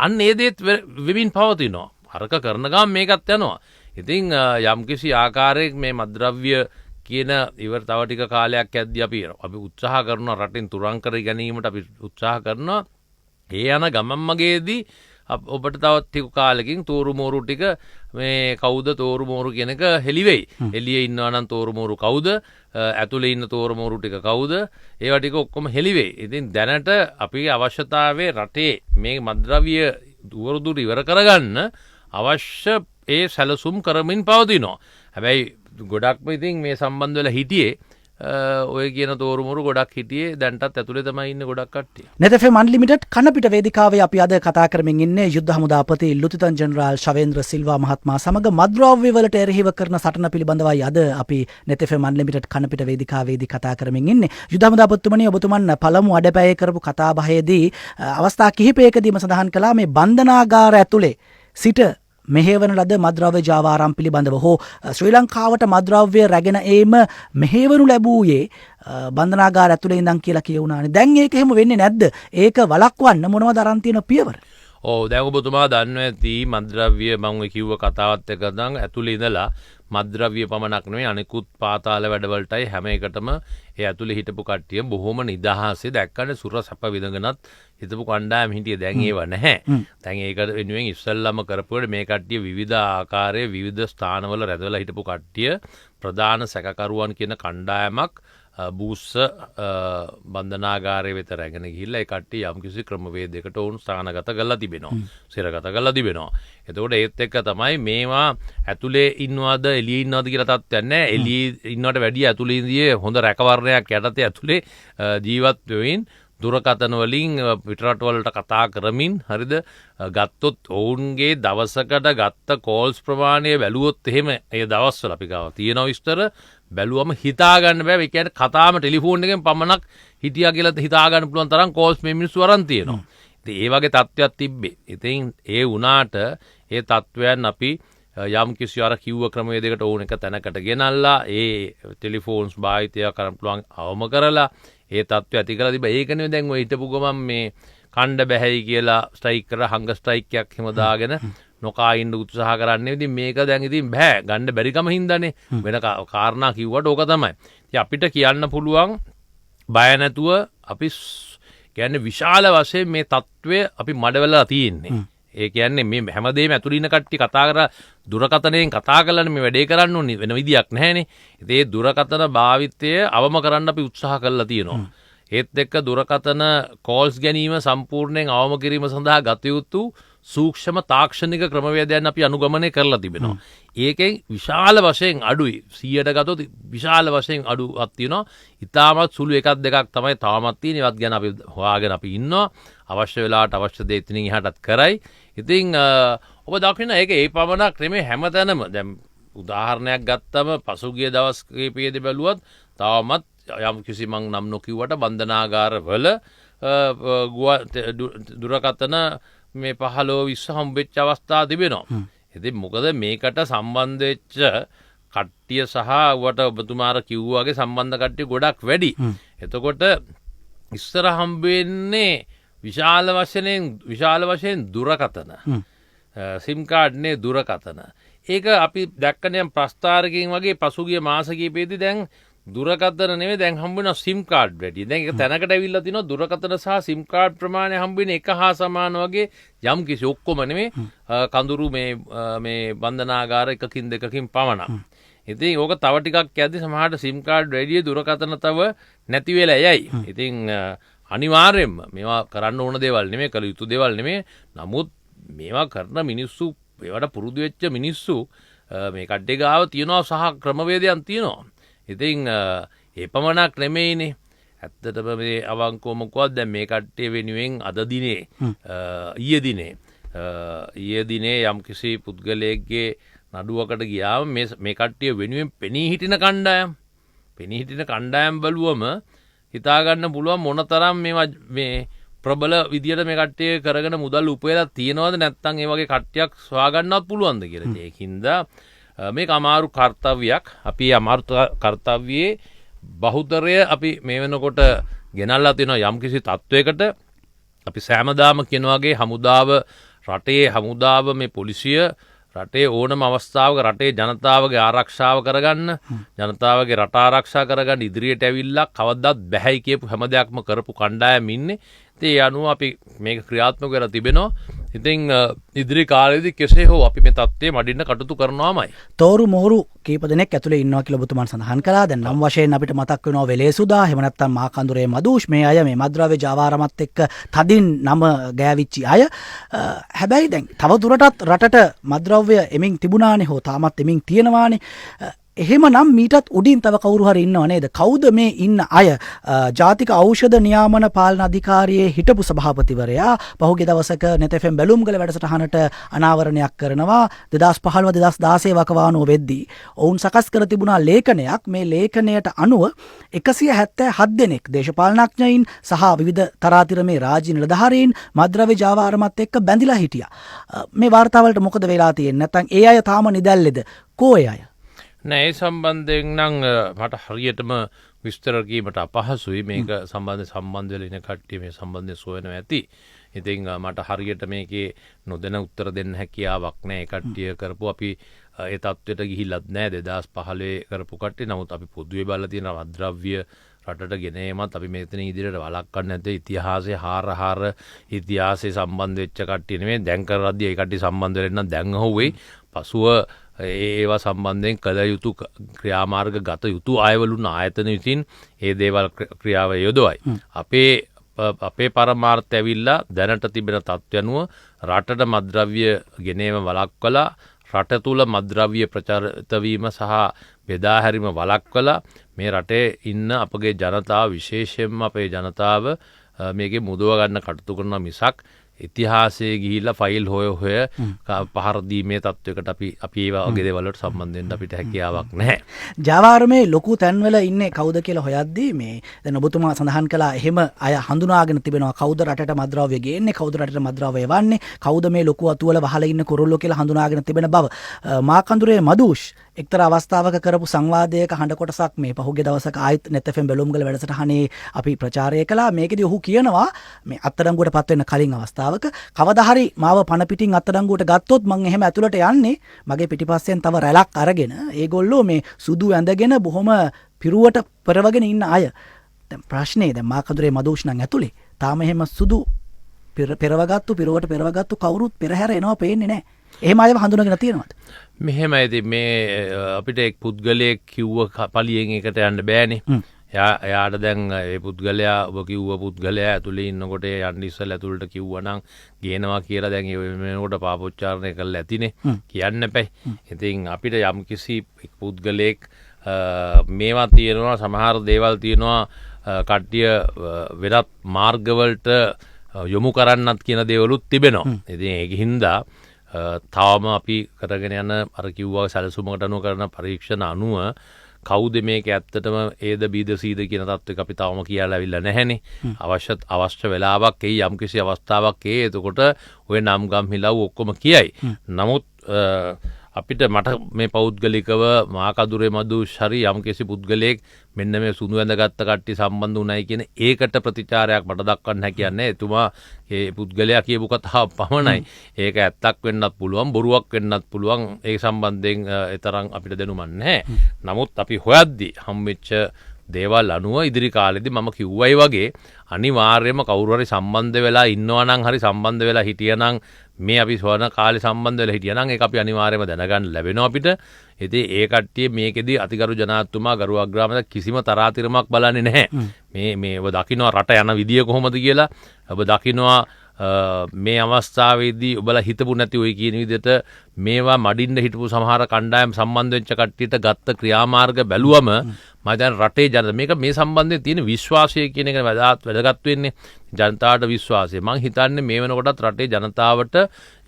අන්න ඒ දේත් වෙමින් පවතිනවා. අරක කරන ගමන් මේකත් යනවා. ඉතින් යම්කිසි ආකාරයක මේ මද්ද්‍රව්‍ය කියන ඉවර තව ටික කාලයක් යද්දී අපි උත්සාහ කරනවා රටින් තුරන් කර ගැනීමට අපි උත්සාහ කරනවා. ඒ යන ගමන් මගේදී ඔබට තවත් ටික කාලෙකින් තෝරු මෝරු ටික මේ කවුද තෝරු මෝරු කියන එක හෙලිවෙයි. එළියේ ඉන්නවා නම් තෝරු මෝරු කවුද? ඇතුලේ ඉන්න තෝරු මෝරු ටික කවුද? ඒවා ටික ඔක්කොම හෙලිවෙයි. ඉතින් දැනට අපි අවශ්‍යතාවයේ රටේ මේ මද්ද්‍රව්‍ය දුරදුර ඉවර කරගන්න අවශ්‍ය ඒ සැලසුම් කරමින් පවතිනවා. හැබැයි ගොඩක්ම ඉතින් මේ සම්බන්ධ වෙලා හිටියේ ඔය කියන තෝරුමුරු ගොඩක් හිටියේ දැන්ටත් ඇතුලේ තමයි ඉන්නේ ගොඩක් කට්ටිය. net FM unlimited කනපිට වේදිකාවේ අපි අද කතා කරමින් ඉන්නේ යුද්ධ හමුදාපති ලුතිතන් ජෙනරාල් ශවේන්ද්‍ර සිල්වා මහත්මයා සමග මද්ද්‍රව්‍ය වලට එරෙහිව කරන සටන පිළිබඳවයි අද අපි net FM unlimited කනපිට වේදිකාවේදී කතා කරමින් ඉන්නේ. යුද්ධ හමුදාපතිතුමනි ඔබතුමන් පළමු අඩපැයේ කරපු කතාබහේදී අවස්ථා කිහිපයකදීම සඳහන් කළා මේ බන්ධනාගාර ඇතුලේ සිට මෙහෙවන ලද මද්‍රව්‍ය ජාවාරම් පිළිබඳව හෝ ශ්‍රී ලංකාවට මද්‍රව්‍ය රැගෙන ඒම මෙහෙවනු ලැබූයේ බන්ධනාගාර ඇතුළේ ඉඳන් කියලා කියවුණානේ. දැන් ඒක එහෙම වෙන්නේ නැද්ද? ඒක වළක්වන්න මොනවද අරන් තියෙන පියවර? දැන් ඔබතුමා දන්නවා ඇති මද්‍රව්‍ය මම කිව්ව කතාවත් එක නම් ඇතුළේ ඉඳලා මද්‍රව්‍ය පමණක් නෙවෙයි අනිකුත් පාතාල වැඩවලටයි හැම එකටම ඒ ඇතුළේ හිටපු කට්ටිය බොහොම නිදහසේ දැක්කනේ සුර සැප විඳගෙනත් හිටපු කණ්ඩායම් හිටියේ. දැන් ඒව නැහැ. දැන් ඒකට වෙනුවෙන් ඉස්සල්ලාම කරපුවට මේ කට්ටිය විවිධ ආකාරයේ විවිධ ස්ථානවල රැඳවලා හිටපු කට්ටිය ප්‍රධාන සැකකරුවන් කියන කණ්ඩායමක් බූස්ස බන්ධනාගාරය වෙත රැගෙන ගිහිල්ලා ඒ කට්ටිය යම්කිසි ක්‍රමවේදයකට වුන් ස්ථානගත කරලා තිබෙනවා. සිරගත කරලා තිබෙනවා. එතකොට ඒත් එක්ක තමයි මේවා ඇතුලේ ඉන්නවද එළියේ ඉන්නවද කියලා තත්ත්වයක් නැහැ. එළියේ ඉන්නවට වැඩිය ඇතුලේ ඉඳියේ හොඳ රැකවරණයක් යටතේ ඇතුලේ ජීවත් වෙමින් දුරකථන වලින් පිටරට වලට කතා කරමින් හරිද ගත්තොත් ඔවුන්ගේ දවසකට ගත්ත කෝල්ස් ප්‍රමාණය බැලුවොත් එහෙම ඒ දවස්වල අපි ගාව තියෙන විස්තර බැලුවම හිතා ගන්න බෑ. ඒ කියන්නේ කතාම ටෙලිෆෝන් එකෙන් පමණක් හිටියා කියලා හිතා ගන්න පුළුවන් තරම් කෝල්ස් මේ මිනිස්සු අරන් තියෙනවා. ඉතින් ඒ වගේ තත්ත්වයක් තිබ්බේ. ඉතින් ඒ වුණාට ඒ තත්ත්වයන් අපි යම් කිසි අර කිව්ව ක්‍රමවේදයකට ඕන එක තැනකට ගෙනල්ලා ඒ ටෙලිෆෝන්ස් භාවිතය කරන්න පුළුවන් අවම කරලා ඒ තත්ත්වය ඇති කරලා තිබ්බා. ඒකනේ දැන් ඔය හිටපු ගමන් මේ කණ්ඩ බැහැයි කියලා ස්ට්‍රයික් කරලා හංග ස්ට්‍රයික් එකක් හිම දාගෙන නොකා ඉන්න උත්සාහ කරන්නේ. ඉතින් මේක දැන් ඉතින් බෑ ගන්න බැරිකම හින්දානේ. වෙන කාරණා කිව්වට ඕක තමයි. ඉතින් අපිට කියන්න පුළුවන් බය නැතුව අපි කියන්නේ විශාල වශයෙන් මේ තත්ත්වය අපි මඩවලා තියෙන්නේ. ඒ කියන්නේ මේ හැමදේම ඇතුළේ ඉන්න කට්ටිය කතා කරලා දුරකථනයෙන් කතා කරලානේ මේ වැඩේ කරන්න ඕනේ. වෙන විදියක් නැහැනේ. ඉතින් ඒ දුරකථන භාවිතය අවම කරන්න අපි උත්සාහ කරලා තියෙනවා. ඒත් එක්ක දුරකථන කෝල්ස් ගැනීම සම්පූර්ණයෙන් අවම කිරීම සඳහා ගත යුතු සූක්ෂම තාක්ෂණික ක්‍රමවේදයන් අපි අනුගමනය කරලා තිබෙනවා. ඒකෙන් විශාල වශයෙන් අඩුයි. 100ට ගත්තොත් විශාල වශයෙන් අඩුවක් තියෙනවා. ඉතාමත් සුළු එකක් දෙකක් තමයි තාමත් තියෙන්නේ. ඒවත් ගැන අපි හොයාගෙන අපි ඉන්නවා. අවශ්‍ය වෙලාවට අවශ්‍ය දේ එතනින් එහාටත් කරයි. ඉතින් ඔබ දකින්න ඒක ඒ පමණක් නෙමෙයි හැමතැනම. දැන් උදාහරණයක් ගත්තම පසුගිය දවස් කීපයේදී බැලුවත් තාමත් යම් කිසි මං නම් නොකියුවට බන්ධනාගාරවල දුරකථන මේ 15-20 හම්බෙච්ච අවස්ථා තිබෙනවා. ඉතින් මොකද මේකට සම්බන්ධ වෙච්ච කට්ටිය සහ වට ඔබතුමාර කිව්වාගේ සම්බන්ධ කට්ටිය ගොඩක් වැඩි. එතකොට ඉස්සර හම්බෙන්නේ විශාල වශයෙන් දුරකථන. සිම් කාඩ්නේ දුරකථන. ඒක අපි දැක්කනේ ප්‍රස්ථාරකයෙන් වගේ පසුගිය මාස කිහිපෙදී දැන් දුරකථන නෙමෙයි දැන් හම්බ වෙන සිම් කාඩ් වැඩි. දැන් ඒක තැනකට ඇවිල්ලා තිනවා දුරකථන සහ සිම් කාඩ් ප්‍රමාණය හම්බ වෙන එක හා සමාන වගේ යම් කිසි ඔක්කොම නෙමෙයි කඳුරු මේ බන්ධනාගාර එකකින් දෙකකින් පමණක්. ඉතින් ඕක තව ටිකක් යද්දි සමහරට සිම් කාඩ් වැඩි දුරකථන තව නැති වෙලා යයි. ඉතින් අනිවාර්යෙන්ම මේවා කරන්න ඕන දේවල් නෙමෙයි කළ යුතු දේවල් නෙමෙයි. නමුත් මේවා කරන මිනිස්සු ඒවට පුරුදු වෙච්ච මිනිස්සු මේ කඩේ ගාව තියනවා සහ ක්‍රමවේදයන් තියනවා. ඉතින් ඒ පමණක් නෙමෙයිනේ. ඇත්තටම මේ අවංකවම කිව්වොත් දැන් මේ කට්ටිය වෙනුවෙන් අද දිනේ ඊයේ දිනේ යම්කිසි පුද්ගලයෙක්ගේ නඩුවකට ගියාම මේ කට්ටිය වෙනුවෙන් පෙනී හිටින කණ්ඩායම් බලුවම හිතා ගන්න පුළුවන් මොනතරම් මේ ප්‍රබල විදියට මේ කට්ටිය කරගෙන මුදල් උපයලා තියනවද නැත්නම් ඒ වගේ කට්ටියක් සොයාගන්නවත් පුළුවන්ද කියලා. ඒකින්ද මේක අමාරු කර්තව්‍යයක්. අපි අමාරු කර්තව්‍යයේ බහුතරය අපි මේ වෙනකොට ගෙනල්ලා තියෙනවා යම්කිසි තත්වයකට. අපි සෑමදාම කියන වගේ රටේ හමුදාව මේ පොලිසිය රටේ ඕනම අවස්ථාවක රටේ ජනතාවගේ ආරක්ෂාව කරගන්න ජනතාවගේ රට ආරක්ෂා කරගන්න ඉදිරියට ඇවිල්ලා කවදාවත් බැහැයි කියපු හැම දෙයක්ම කරපු කණ්ඩායම් ඉන්නේ. ඒ අනුව අපි මේක ක්‍රියාත්මක කරලා තිබෙනවා. ඉතින් ඉදිරි කාලෙදී කෙසේ හෝ අපි මේ තත්ත්වය මඩින්න කටයුතු කරනවාමයි. තෝරු මොහරු කීප දෙනෙක් ඇතුලේ ඉන්නවා කියලා ඔබතුමන් සඳහන් කළා. දැන් නම් වශයෙන් අපිට මතක් වෙනවා වෙලේසුදා, එහෙම නැත්නම් මාකන්දුරේ මදුෂ්, මේ අය මේ මද්‍රව්‍ය ජාවාරමත් එක්ක තදින් නම ගෑවිච්ච අය. හැබැයි දැන් තව දුරටත් රටට මද්‍රව්‍ය එමින් තිබුණානේ හෝ තාමත් එමින් තියෙනවානේ. එහෙමනම් මීටත් උඩින් තව කවුරු හරි ඉන්නව නේද? කවුද මේ ඉන්න අය? ජාතික ඖෂධ නියාමන පාලන අධිකාරියේ හිටපු සභාපතිවරයා පහුගිය දවසක net FM බැලුම්ගල වැඩසටහනට අනාවරණයක් කරනවා 2015 2016 වකවානුව වෙද්දී. ඔවුන් සකස් කර තිබුණා ලේඛනයක්. මේ ලේඛනයට අනුව 177 දෙනෙක් දේශපාලනඥයින් සහ විවිධ තරාතිරමේ රාජ්‍ය නිලධාරීන් මද්ද්‍රව්‍ය ජාවාරමත් එක්ක බැඳිලා හිටියා. මේ වාර්තාවලට මොකද වෙලා තියෙන්නේ? නැත්නම් ඒ අය තාම නිදැල්ලේද? කෝ ඒ අය? නෑ ඒ සම්බන්ධයෙන් නම් මට හරියටම විස්තර කීමට අපහසුයි. මේක සම්බන්ධ වෙලා ඉන්න කට්ටිය මේ සම්බන්ධයෙන් සොයනවා ඇති. ඉතින් මට හරියට මේකේ නොදැන උත්තර දෙන්න හැකියාවක් නෑ. ඒ කට්ටිය කරපු අපි ඒ තත්ත්වයට ගිහිල්ලත් නෑ 2015 කරපු කට්ටිය. නමුත් අපි පොදුවේ බලලා තියෙන මත්ද්‍රව්‍ය රටට ගෙනීමත් අපි මෙතන ඉදිරියට වළක්වන්න නැත්නම් ඉතිහාසයේ හාරහාර ඉතිහාසයේ සම්බන්ධ වෙච්ච කට්ටිය නෙමෙයි. දැන් කරද්දී ඒ කට්ටිය සම්බන්ධ වෙන්න දැන් අහුවෙයි. පසුව ඒවා සම්බන්ධයෙන් කළ යුතු ක්‍රියාමාර්ග ගත යුතු අයවලුන් ආයතන විසින් ඒ දේවල් ක්‍රියාව යොදවයි. අපේ පරමාර්ථය ඇවිල්ලා දැනට තිබෙන තත්ත්වය අනුව රටට මත්ද්‍රව්‍ය ගෙනීම වළක්වලා රට තුල මත්ද්‍රව්‍ය ප්‍රචාරිත වීම සහ බෙදා හැරීම වළක්වලා මේ රටේ ඉන්න අපගේ ජනතාව විශේෂයෙන්ම අපේ ජනතාව මේකේ මුදව ගන්න කටයුතු කරන මිසක් ඉතිහාසයේ ගිහිල්ලා ෆයිල් හොය පහර දීමේ තත්වයකට අපි ඒ වගේ දේවල් වලට සම්බන්ධ වෙන්න අපිට හැකියාවක් නැහැ. ජාවාරමේ ලොකු තැන්වල ඉන්නේ කවුද කියලා හොයද්දී මේ දැන් ඔබතුමා සඳහන් කළා එහෙම අය හඳුනාගෙන තිබෙනවා කවුද රටට මත්ද්‍රව්‍ය ගේන්නේ, කවුද රටට මත්ද්‍රව්‍ය එවන්නේ, කවුද මේ ලොකු අතුවල වහලා ඉන්න කුරුල්ලෝ කියලා හඳුනාගෙන තිබෙන බව. මාකඳුරේ මදුෂ් එක්තරා අවස්ථාවක කරපු සංවාදයක හඬ කොටසක් මේ පහුගිය දවසක ආයිත් net FM බැලුම්ගල වැඩසටහනේ අපි ප්‍රචාරය කළා. මේකෙදි ඔහු කියනවා මේ අත්අඩංගුවට පත් වෙන කලින් අවස්ථාවක කවදා හරි මාව පණ පිටින් අත්අඩංගුවට ගත්තොත් මං එහෙම ඇතුළට යන්නේ මගේ පිටිපස්සෙන් තව රැලක් අරගෙන ඒගොල්ලෝ මේ සුදු ඇඳගෙන බොහොම පිරුවට පෙරවගෙන ඉන්න අය. දැන් ප්‍රශ්නේ දැන් මාකඳුරේ මදුෂ් නම් ඇතුලේ තාම එහෙම සුදු පිරුවට පෙරවගත්තු කවුරුත් පෙරහැර එනවා පේන්නේ නැහැ. එහෙම අයව හඳුනගෙන තියෙනවද? මෙහෙමයි. ඉතින් මේ අපිට එක් පුද්ගලයෙක් කිව්ව පළියෙන් එකට යන්න බෑනේ. එයාට දැන් ඒ පුද්ගලයා ඔබ කිව්ව පුද්ගලයා ඇතුලේ ඉන්නකොට යන්න ඉස්සෙල්ලා ඇතුළට කිව්වනම් ගේනවා කියලා දැන් ඒ වෙනකොට පාපොච්චාරණය කරලා ඇතිනේ. කියන්න එපයි. ඉතින් අපිට යම්කිසි පුද්ගලයෙක් මේවා තියෙනවා සමහර දේවල් තියෙනවා කට්ටිය වෙනත් මාර්ගවලට යොමු කරන්නත් කියන දේවලුත් තිබෙනවා. ඉතින් ඒකින්දා තවම අපි කරගෙන යන අර කිව්වා සැලසුමකට අනුව කරන පරීක්ෂණ අනුව කවුද මේක ඇත්තටම ඒද බීද සීද කියන තත්ත්වයක අපි තවම කියලා ඇවිල්ලා නැහැනේ. අවශ්‍ය වෙලාවක් එයි යම්කිසි අවස්ථාවක් එයි. එතකොට ඔය නම් ගම් හිලව් ඔක්කොම කියයි. නමුත් අපිට මට මේ පෞද්ගලිකව මාකදුරේ මදුෂ් හරි යම්කිසි පුද්ගලයෙක් මෙන්න මේ සුණු ඇඳගත්ත කට්ටිය සම්බන්ධ වුණයි කියන ඒකට ප්‍රතිචාරයක් මට දක්වන්න හැකියන්නේ. එතුමා ඒ පුද්ගලයා කියපු කතාව පමණයි. ඒක ඇත්තක් වෙන්නත් පුළුවන්, බොරුවක් වෙන්නත් පුළුවන්. ඒ සම්බන්ධයෙන් තරම් අපිට දැනුමක් නැහැ. නමුත් අපි හොයද්දී හම්බෙච්ච දේවල් අනුව ඉදිරි කාලෙදී මම කිව්වයි වගේ අනිවාර්යයෙන්ම කවුරු හරි සම්බන්ධ වෙලා ඉන්නවා නම් හරි සම්බන්ධ වෙලා හිටියනම් මේ අපි සොයන කාලේ සම්බන්ධ වෙලා හිටියනම් ඒක අපි අනිවාර්යයෙන්ම දැනගන්න ලැබෙනවා අපිට. ඉතින් ඒ කට්ටිය මේකෙදී අතිගරු ජනාධිපතිතුමා ගරු අග්‍රාමාත්‍ය කිසිම තරාතිරමක් බලන්නේ නැහැ. මේ ඔබ දකින්නවා රට යන විදිය කොහොමද කියලා. ඔබ දකින්නවා මේ අවස්ථාවේදී ඔබලා හිතපු නැති ඔය කියන විදිහට මේවා මඩින්න හිටපු සමහර කණ්ඩායම් සම්බන්ධ වෙච්ච කට්ටියට ගත්ත ක්‍රියාමාර්ග බැලුවම මම දැන් රටේ මේක මේ සම්බන්ධයෙන් තියෙන විශ්වාසය කියන එක වැදගත් වෙන්නේ. ජනතාවට විශ්වාසය. මම හිතන්නේ මේ වෙනකොටත් රටේ ජනතාවට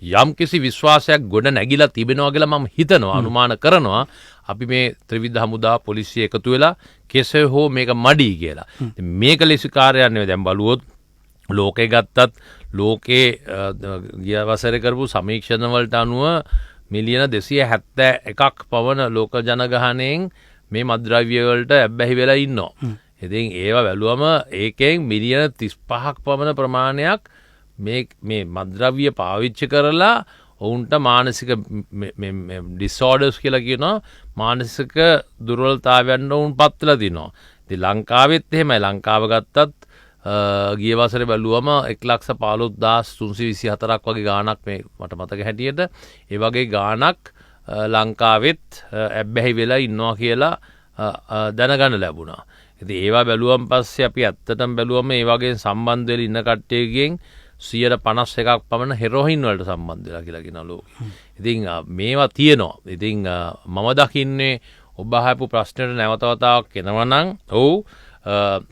යම්කිසි විශ්වාසයක් ගොඩ නැගිලා තිබෙනවා කියලා මම හිතනවා, අනුමාන කරනවා. අපි මේ ත්‍රිවිධ හමුදා පොලිසිය එකතු වෙලා කෙසේ හෝ මේක මඩී කියලා. මේක ලෙස කාර්යයක් නෙවෙයි. දැන් බලුවොත් ලෝකේ ගත්තත් ලෝකේ ගිය වසරේ කරපු සමීක්ෂණ වලට අනුව මිලියන 271ක් පවන ලෝක ජනගහනයෙන් මේ මත්ද්‍රව්‍ය වලට ඇබ්බැහි වෙලා ඉන්නවා. ඉතින් ඒවා බැලුවම ඒකෙන් මිලියන 35ක් පමණ ප්‍රමාණයක් මේ මත්ද්‍රව්‍ය පාවිච්චි කරලා ඔවුන්ට මානසික ඩිසෝඩර්ස් කියලා කියනවා, මානසික දුර්වලතාවයන් ඔවුන් පත්වලා තිනවා. ඉතින් ලංකාවෙත් එහෙමයි. ලංකාව ගත්තත් ගිය වසරේ බැලුවම 1,15,324ක් වගේ ගාණක් මේ මට මතක හැටියට ඒ වගේ ගාණක් ලංකාවෙත් ඇබ්බැහි වෙලා ඉන්නවා කියලා දැනගන්න ලැබුණා. ඉතින් ඒවා බැලුවම පස්සේ අපි ඇත්තටම බැලුවම මේ වගේ සම්බන්ධ වෙලා ඉන්න කට්ටියගෙන් 51ක් පමණ හෙරෝයින් වලට සම්බන්ධ වෙලා කියලා කියනවා ලෝකෙ. ඉතින් මේවා තියෙනවා. ඉතින් මම දකින්නේ ඔබ අහපු ප්‍රශ්නෙට නැවතවතාවක් එනවනම් ඔව්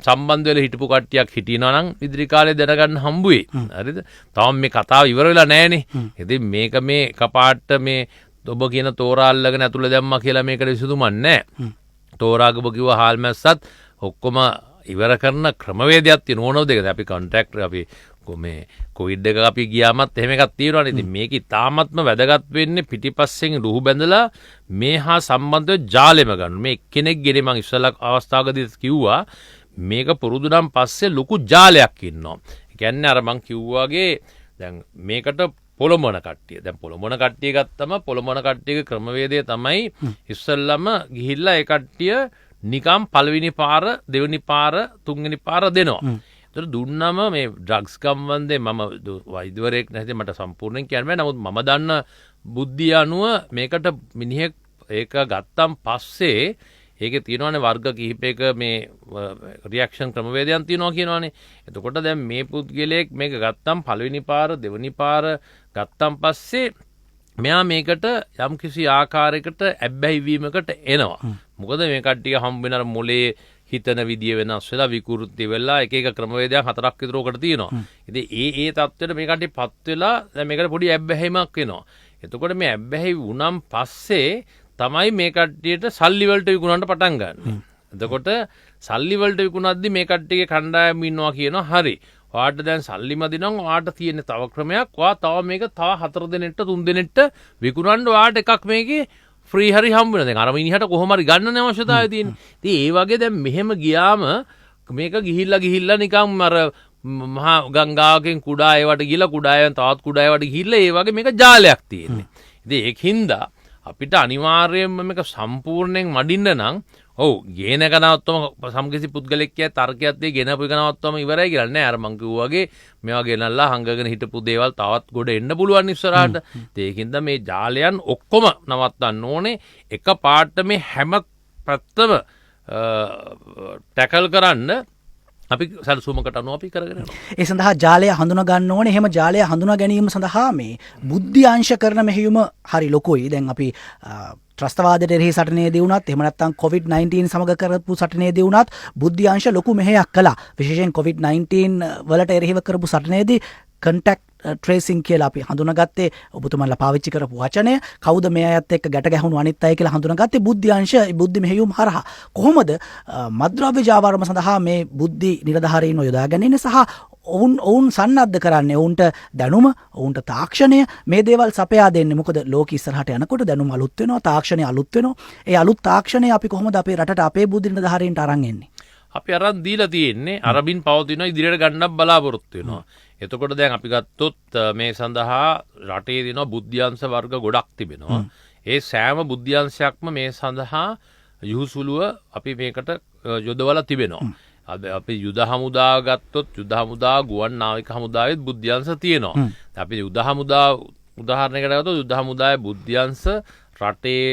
සම්බන්ධ වෙලා හිටපු කට්ටියක් හිටිනවා නම් ඉදිරි කාලේ දැනගන්න හම්බුවේ. හරිද? තාම මේ කතාව ඉවර වෙලා නැහනේ. ඉතින් මේක මේ එකපාරට මේ ඔබ කියන තෝරා අල්ලගෙන ඇතුළ දැම්මා කියලා මේකට විසඳුමක් නැහැ. තෝරාගම කිව්ව හාල් මැස්සත් ඔක්කොම ඉවර කරන ක්‍රමවේදයක් තියෙන ඕනෝ දෙකද අපි කොන්ට්‍රැක්ටර් අපි මේ කොවිඩ් එක අපි ගියාමත් එහෙම එකක් තියෙනවානේ. ඉතින් මේක ඉතාමත්ම වැදගත් වෙන්නේ පිටිපස්සෙන් රුහු බැඳලා මේ හා සම්බන්ධව ජාලෙම ගන්න. මේ කෙනෙක් ගෙනේ මං ඉස්සලා අවස්ථාවකදී කිව්වා මේක පුරුදු නම් පස්සේ ලොකු ජාලයක් ඉන්නවා. ඒ කියන්නේ අර මං කිව්වාගේ දැන් මේකට පොළොමන කට්ටිය. දැන් පොළොමන කට්ටිය ගත්තම පොළොමන කට්ටියගේ ක්‍රමවේදය තමයි ඉස්සල්ලාම ගිහිල්ලා ඒ කට්ටිය නිකම් පළවෙනි පාර දෙවෙනි පාර තුන්වෙනි පාර දෙනවා. ඒතර දුන්නම මේ ඩ්‍රග්ස් සම්බන්ධයෙන් මම වෛද්‍යවරයෙක් නැති මට සම්පූර්ණයෙන් කියන්න බෑ. නමුත් මම දන්න බුද්ධිය අනුව මේකට මිනිහෙක් ඒක ගත්තම් පස්සේ ඒකේ තියෙනවානේ වර්ග කිහිපයක මේ රියැක්ෂන් ක්‍රමවේදයන් තියෙනවා කියනවානේ. එතකොට දැන් මේ පුද්ගලයෙක් මේක ගත්තම් පළවෙනි පාර දෙවෙනි පාර ගත්තම් පස්සේ මෙයා මේකට යම් කිසි ආකාරයකට ඇබ්බැහි වීමකට එනවා. මොකද මේ කට්ටිය හම්බ වෙන අර මොලේ හිතන විදිය වෙනස් වෙලා විකෘති වෙලා එක එක ක්‍රමවේදයන් 4ක් විතර උකට තියෙනවා. ඉතින් ඒ තත්ත්වෙට මේ කට්ටියපත් වෙලා දැන් මේකට පොඩි ඇබ්බැහිමක් වෙනවා. එතකොට මේ ඇබ්බැහි වුණාන් පස්සේ තමයි මේ කට්ටියට සල්ලි වලට විකුණන්න පටන් ගන්න. එතකොට සල්ලි වලට විකුණද්දි මේ කට්ටියගේ කණ්ඩායම ඉන්නවා කියනවා හරි. ඔයාට දැන් සල්ලි මදි නම් ඔයාට තියෙන තව ක්‍රමයක්. ඔයා තව මේක තව 4 දෙනෙක්ට 3 දෙනෙක්ට විකුණන්න ඔයාට එකක් මේකේ ෆ්‍රී හරි හම්බ වෙනවා. දැන් අර මිනිහට කොහොම හරි ගන්න අවශ්‍යතාවය තියෙනවා. ඉතින් ඒ වගේ දැන් මෙහෙම ගියාම මේක ගිහිල්ලා නිකන් අර මහා ගංගාවකින් කුඩා ඒවට ගිහිල්ලා කුඩා ඒවෙන් තවත් කුඩා ඒවට ගිහිල්ලා ඒ වගේ මේක ජාලයක් තියෙන්නේ. ඉතින් ඒකින්ද අපිට අනිවාර්යයෙන්ම මේක සම්පූර්ණයෙන් මඩින්න නම් ඔව් ගේන එක නවත්තම සම්කිසි පුද්ගලෙක් කිය තර්කයක් දෙයි ගෙනපු එක නවත්තම ඉවරයි කියලා නෑ. අර මං කිව්වා වගේ මේවා ගෙනල්ලා හංගගෙන හිටපු දේවල් තවත් ගොඩ එන්න පුළුවන් ඉස්සරහට. ඒකින්ද මේ ජාලයන් ඔක්කොම නවත්තන්න ඕනේ. එක පාට මේ හැම පැත්තම ටැකල් කරන්න අපි සැලසුමකට අනුව අපි කරගෙන යනවා. ඒ සඳහා ජාලය හඳුනා ගන්න ඕනේ. එහෙම ජාලය හඳුනා ගැනීම සඳහා මේ බුද්ධි අංශ කරන මෙහෙයුම හරි ලොකුයි. දැන් අපි ත්‍රස්තවාදයට එරෙහි සටනේදී වුණත් එහෙම නැත්නම් COVID-19 සමග කරපු සටනේදී වුණත් බුද්ධි අංශ ලොකු මෙහෙයක් කළා. විශේෂයෙන් COVID-19 වලට එරෙහිව කරපු සටනේදී contact tracing කියලා අපි හඳුනාගත්තේ ඔබතුමන්ලා පාවිච්චි කරපු වචනය. කවුද මේ අයත් එක්ක ගැට ගැහුණු අනිත් අය කියලා හඳුනාගත්තේ බුද්ධි අංශ බුද්ධි මෙහෙයුම් හරහා. කොහොමද මද්ද්‍රව්‍ය ජාවාරම සඳහා මේ බුද්ධි නිලධාරීන්ව යොදා ගැනීම සහ ඔවුන් සන්නද්ධ කරන්නේ ඔවුන්ට දැනුම ඔවුන්ට තාක්ෂණය මේ දේවල් සපයා දෙන්නේ. මොකද ලෝක ඉස්සරහට යනකොට දැනුම අලුත් වෙනවා, තාක්ෂණය අලුත් වෙනවා. ඒ අලුත් තාක්ෂණය අපි කොහොමද අපේ රටට අපේ බුද්ධි නිලධාරීන්ට අරන් එන්නේ? අපි අරන් දීලා තියෙන්නේ අරබින් පවතිනවා ඉදිරියට ගන්නත් බලාපොරොත්තු වෙනවා. එතකොට දැන් අපි ගත්තොත් මේ සඳහා රටේ දෙනවා බුද්ධ්‍යංශ වර්ග ගොඩක් තිබෙනවා. ඒ සෑම බුද්ධ්‍යංශයක්ම මේ සඳහා යහුසුලුව අපි මේකට යොදවලා තිබෙනවා. අපි යුද හමුදා ගත්තොත් යුද හමුදා ගුවන් නාවික හමුදාවෙත් බුද්ධ්‍යංශ තියෙනවා. අපි යුද හමුදා උදාහරණයකට ගත්තොත් යුද හමුදාවේ බුද්ධ්‍යංශ රටේ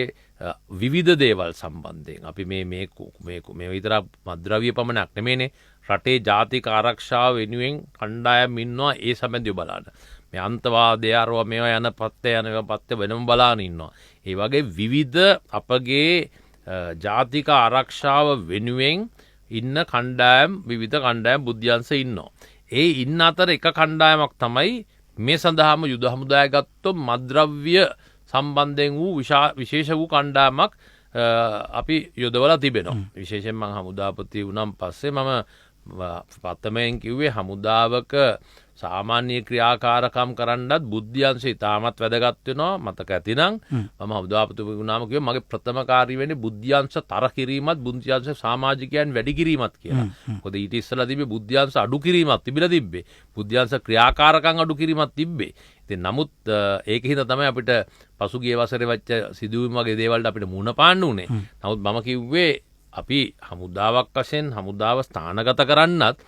විවිධ දේවල් සම්බන්ධයෙන් අපි මේ විතරක් මද්ද්‍රව්‍ය පමණක් නෙමෙයිනේ රටේ ජාතික ආරක්ෂාව වෙනුවෙන් කණ්ඩායම් ඉන්නවා ඒ සම්බන්ධව බලන්න. මේ අන්තවාදය අරවා මේවා යන පත්තේ වෙනම බලාගෙන ඉන්නවා. ඒ වගේ විවිධ අපගේ ජාතික ආරක්ෂාව වෙනුවෙන් ඉන්න කණ්ඩායම් විවිධ කණ්ඩායම් බුද්ධ්‍යංශ ඉන්නවා. ඒ ඉන්න අතර එක කණ්ඩායමක් තමයි මේ සඳහාම යුද හමුදාය ගත්තොත් මද්ද්‍රව්‍ය සම්බන්ධයෙන් වූ විශේෂ වූ කණ්ඩායමක් අපි යොදවලා තිබෙනවා. විශේෂයෙන් මම හමුදාපති වුණාන් පස්සේ මම පත්තමෙන් කිව්වේ හමුදාවක සාමාන්‍ය ක්‍රියාකාරකම් කරන්නත් බුද්ධ්‍යංශය ඉතාමත් වැදගත් වෙනවා. මතක ඇතිනම් මම හමුදාපති වුණාම කිව්වේ මගේ ප්‍රථම කාර්යය වෙන්නේ බුද්ධ්‍යංශ තර කිරීමත් බුද්ධ්‍යංශ සමාජිකයන් වැඩි කිරීමත් කියලා. මොකද ඊට ඉස්සෙල්ලා තිබ්බේ බුද්ධ්‍යංශ අඩු කිරීමක් තිබිලා තිබ්බේ. බුද්ධ්‍යංශ ක්‍රියාකාරකම් අඩු කිරීමක් තිබ්බේ. ඉතින් නමුත් ඒකින්ද තමයි අපිට පසුගිය වසරේ වෙච්ච සිදුවීම් වගේ දේවල්ට අපිට මුහුණ පාන්න උනේ. නමුත් මම කිව්වේ අපි හමුදාවක් වශයෙන් හමුදාව ස්ථානගත කරන්නත්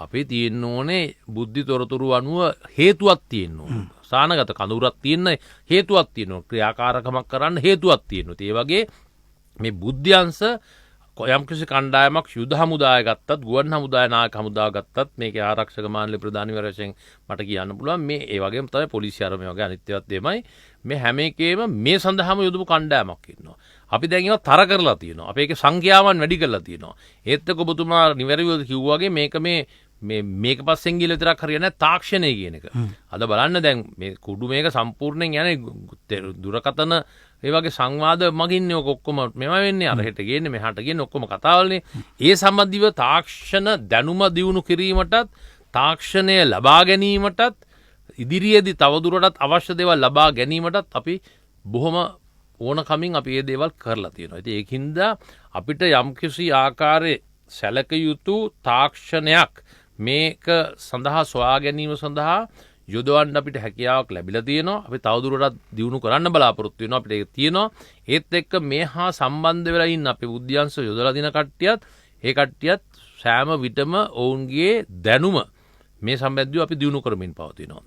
අපි තියෙන්න ඕනේ බුද්ධි තොරතුරු අනුව හේතුවක් තියෙන්න ඕනේ. ස්ථානගත කඳවුරක් තියෙන හේතුවක් තියෙනවා. ක්‍රියාකාරකමක් කරන්න හේතුවක් තියෙනවා. ඒ වගේ මේ බුද්ධ්‍යංශ යම් කිසි කණ්ඩායමක් යුද හමුදාය ගත්තත් ගුවන් හමුදාය නායක හමුදාව ගත්තත් මේකේ ආරක්ෂක මාන්ලි ප්‍රධානීවරයා වශයෙන් මට කියන්න පුළුවන් මේ ඒ වගේම තමයි පොලිසිය ආරම වගේ අනිත්‍යවත් දෙමයි මේ හැම එකේම මේ සඳහාම යොදපු කණ්ඩායමක් ඉන්නවා. අපි දැන් ඒවා තර කරලා තියෙනවා. අපි ඒකේ සංඛ්‍යාවන් වැඩි කරලා තියෙනවා. ඒත් එක්ක ඔබතුමා නිවැරදිව කිව්වාගේ මේක පස්සෙන් ගිහලා විතරක් හරියන්නේ නැහැ තාක්ෂණය කියන එක. අද බලන්න දැන් මේ කුඩු මේක සම්පූර්ණයෙන් යන්නේ දුරකථන ඒ වගේ සංවාද මගින්නේ ඔක්කොම මේවා වෙන්නේ අරහෙට ගියන්නේ මෙහාට ගියන්නේ ඔක්කොම කතාවල්නේ. ඒ සම්බන්ධීව තාක්ෂණ දැනුම දියුණු කිරීමටත් තාක්ෂණය ලබා ගැනීමටත් ඉදිරියේදී තවදුරටත් අවශ්‍ය දේවල් ලබා ගැනීමටත් අපි බොහොම ඕනකමින් අපි මේ දේවල් කරලා තියෙනවා. ඉතින් ඒකින්ද අපිට යම්කිසි ආකාරයේ සැලක යුතු තාක්ෂණයක් මේක සඳහා සොයා ගැනීම සඳහා යොදවන්න අපිට හැකියාවක් ලැබිලා තියෙනවා. අපි තවදුරටත් දියුණු කරන්න බලාපොරොත්තු වෙනවා. අපිට ඒක තියෙනවා. ඒත් එක්ක මේ හා සම්බන්ධ වෙලා ඉන්න අපේ බුද්ධ්‍යංශ යොදලා දින කට්ටියත් ඒ කට්ටියත් සෑම විටම ඔවුන්ගේ දැනුම මේ සම්බන්ධව අපි දියුණු කරමින් පවතිනවා.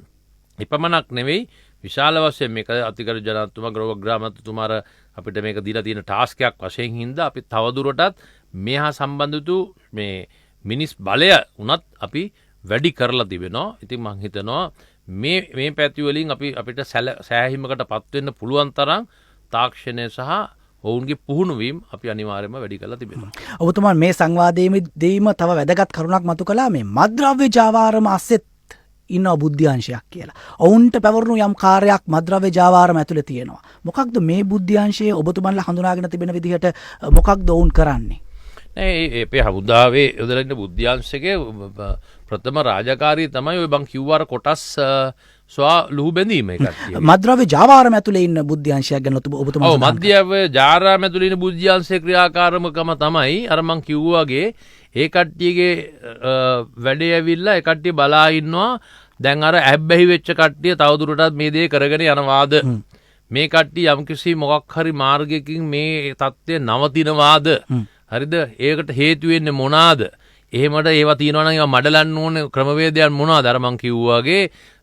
එපමණක් නෙවෙයි විශාල වශයෙන් මේක අතිගරු ජනාධිපතිතුමා ග්‍රාමතුමාර අපිට මේක දීලා තියෙන ටාස්ක් එකක් වශයෙන් හින්දා අපි තවදුරටත් මේ හා සම්බන්ධ වූ මේ මිනිස් බලය උනත් අපි වැඩි කරලා තිබෙනවා. ඉතින් මම හිතනවා මේ පැති වලින් අපිට සෑහීමකට පත් වෙන්න පුළුවන් තරම් තාක්ෂණය සහ ඔවුන්ගේ පුහුණු වීම අපි අනිවාර්යයෙන්ම වැඩි කරලා තිබෙනවා. ඔබතුමා මේ සංවාදයේදීම තව වැදගත් කරුණක් මතු කළා මේ මත්ද්‍රව්‍ය ජාවාරම අස්සෙත් ඉන්න බුද්ධ්‍යංශයක් කියලා. ඔවුන්ට පැවරුණු යම් කාර්යයක් මත්ද්‍රව්‍ය ජාවාරම ඇතුලේ තියෙනවා. මොකක්ද මේ බුද්ධ්‍යංශයේ ඔබතුමන්ලා හඳුනාගෙන තිබෙන විදිහට මොකක්ද ඔවුන් කරන්නේ? ඒ අපේ හමුදාවේ යොදලා ඉන්න බුද්ධ්‍යංශකේ ප්‍රථම රාජකාරිය තමයි ඔය බං කිව්වාර කොටස් සොයා ලුහු බැඳීම එකක්. මත්ද්‍රව්‍ය ජාවාරම ඇතුලේ ඉන්න බුද්ධ්‍යංශයක් ගැන ඔබතුමා ඔව් මත්ද්‍රව්‍ය ජාවාරම ඇතුලේ ඉන්න බුද්ධ්‍යංශයේ ක්‍රියාකාරකම තමයි අර මං කිව්වාගේ ඒ කට්ටියගේ වැඩේ ඇවිල්ලා ඒ කට්ටිය බලා ඉන්නවා. දැන් අර ඇබ්බැහි වෙච්ච කට්ටිය තවදුරටත් මේ දේ කරගෙන යනවාද? මේ කට්ටිය යම්කිසි මොකක් හරි මාර්ගයකින් මේ தත්ත්වය නවතිනවාද? හරිද? ඒකට හේතු වෙන්නේ මොනවාද? එහෙමද ඒවා තියෙනවා නම් ඒවා මඩලන්න ඕනේ ක්‍රමවේදයන් මොනවාද? අර මං කිව්වාගේ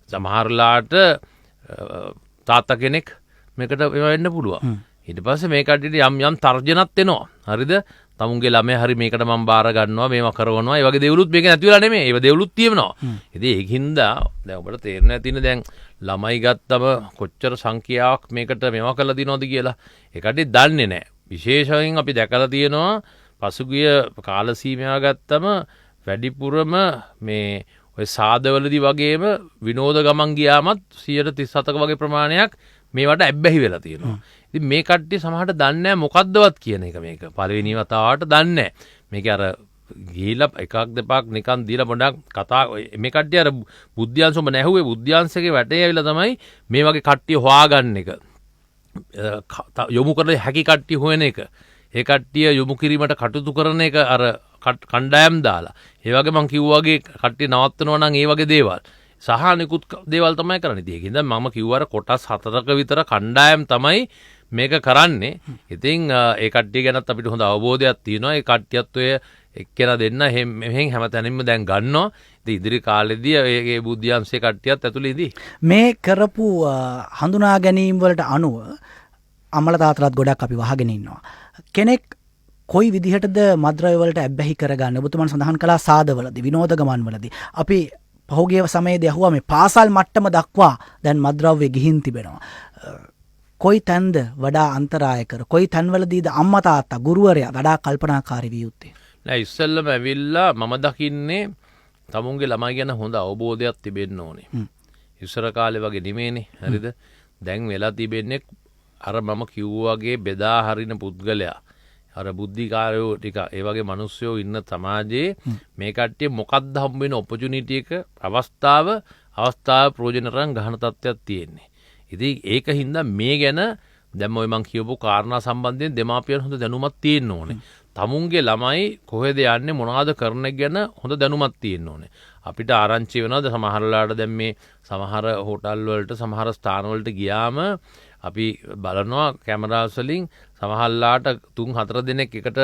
සමහරලාට තාත්තා කෙනෙක් මේකට වෙන්න පුළුවන්. ඊට පස්සේ මේ කට්ටියට යම් තර්ජනත් එනවා. හරිද? තමුන්ගේ ළමයා හරි මේකට මම බාර ගන්නවා මේවා කරවනවා. ඒ වගේ දේවලුත් මේක නැති වෙලා නෙමෙයි. ඒව දේවලුත් තියෙනවා. ඉතින් ඒකින්ද දැන් ඔබට තේරෙන්නේ නැතිනේ දැන් ළමයි ගත්තම කොච්චර සංඛ්‍යාවක් මේකට මේවා කරලා දිනවද කියලා. ඒ කට්ටිය දන්නේ නැහැ. විශේෂයෙන් අපි දැකලා තියෙනවා පසුගිය කාල සීමාව ගත්තම වැඩිපුරම මේ ඔය සාදවලදී වගේම විනෝද ගමන් ගියාමත් 137ක වගේ ප්‍රමාණයක් මේවට ඇබ්බැහි වෙලා තියෙනවා. ඉතින් මේ කට්ටිය සමහරට දන්නේ නැහැ මොකද්දවත් කියන එක මේක. පළවෙනි වතාවට දන්නේ නැහැ. මේක අර ගිහිලා එකක් දෙපක් නිකන් දීලා පොඩක් කතා මේ කට්ටිය අර බුද්ධ්‍යංශොම නැහුවේ බුද්ධ්‍යංශගේ වැටේ ඇවිල්ලා තමයි මේ වගේ කට්ටිය හොයාගන්න එක. යොමු කරලා හැකි කට්ටිය හොයන එක. ඒ කට්ටිය යොමු කිරීමට කටයුතු කරන එක අර කණ්ඩායම් දාලා. ඒ වගේ මං කිව්වාගේ කට්ටිය නවත්තනවා නම් ඒ වගේ දේවල් සහ නිකුත් දේවල් තමයි කරන්නේ. ඉතින් ඒකින්ද මම කිව්වාර කොටස් 4ක විතර කණ්ඩායම් තමයි මේක කරන්නේ. ඉතින් ඒ කට්ටිය ගැනත් අපිට හොඳ අවබෝධයක් තියෙනවා. ඒ කට්ටියත් ඔය එක්කෙනා දෙන්න මෙහෙන් හැමතැනින්ම දැන් ගන්නවා. ඉතින් ඉදිරි කාලෙදී ඒ බුද්ධ්‍යංශයේ කට්ටියත් ඇතුළේ ඉදී. මේ කරපු හඳුනා ගැනීම වලට අනුව අමල තාත්තලාත් ගොඩක් අපි වහගෙන ඉන්නවා. කෙනෙක් කොයි විදිහටද මත්ද්‍රව්‍ය වලට ඇබ්බැහි කරගන්නේ? ඔබතුමන් සඳහන් කළා සාදවලදී විනෝද ගමන් වලදී. අපි පහුගිය සමයේදී අහුවා මේ පාසල් මට්ටම දක්වා දැන් මත්ද්‍රව්‍ය ගිහින් තිබෙනවා. කොයි තැන්ද වඩා අන්තරාය කර? කොයි තැන්වලදීද අම්මා තාත්තා ගුරුවරයා වඩා කල්පනාකාරී විය යුත්තේ? නෑ ඉස්සෙල්ලම ඇවිල්ලා මම දකින්නේ තමුන්ගේ ළමයි ගැන හොඳ අවබෝධයක් තිබෙන්න ඕනේ. ඉස්සර කාලේ වගේ නෙමෙයිනේ. හරිද? දැන් වෙලා තිබෙන්නේ අර මම කිව්වාගේ බෙදා හරින පුද්ගලයා. අර බුද්ධිකාරයෝ ටික ඒ වගේ මිනිස්සුયો ඉන්න සමාජයේ මේ කට්ටිය මොකක්ද හම්බ වෙන ඔපචුනිටි එක අවස්ථාව ප්‍රයෝජනතරන් ගහන තත්ත්වයක් තියෙන්නේ. ඉතින් ඒකින්ද මේ ගැන දැන් ඔය මං කියපු කාරණා සම්බන්ධයෙන් දෙමාපියන් හොඳ දැනුමක් තියෙන්න ඕනේ. තමුන්ගේ ළමයි කොහෙද යන්නේ මොනවද කරන ගැන හොඳ දැනුමක් තියෙන්න ඕනේ. අපිට ආරංචි වෙනවද සමහරලාට දැන් මේ සමහර හෝටල් වලට සමහර ස්ථාන වලට ගියාම අපි බලනවා කැමරාස් වලින් සමහරලාට 3-4 දෙනෙක් එකට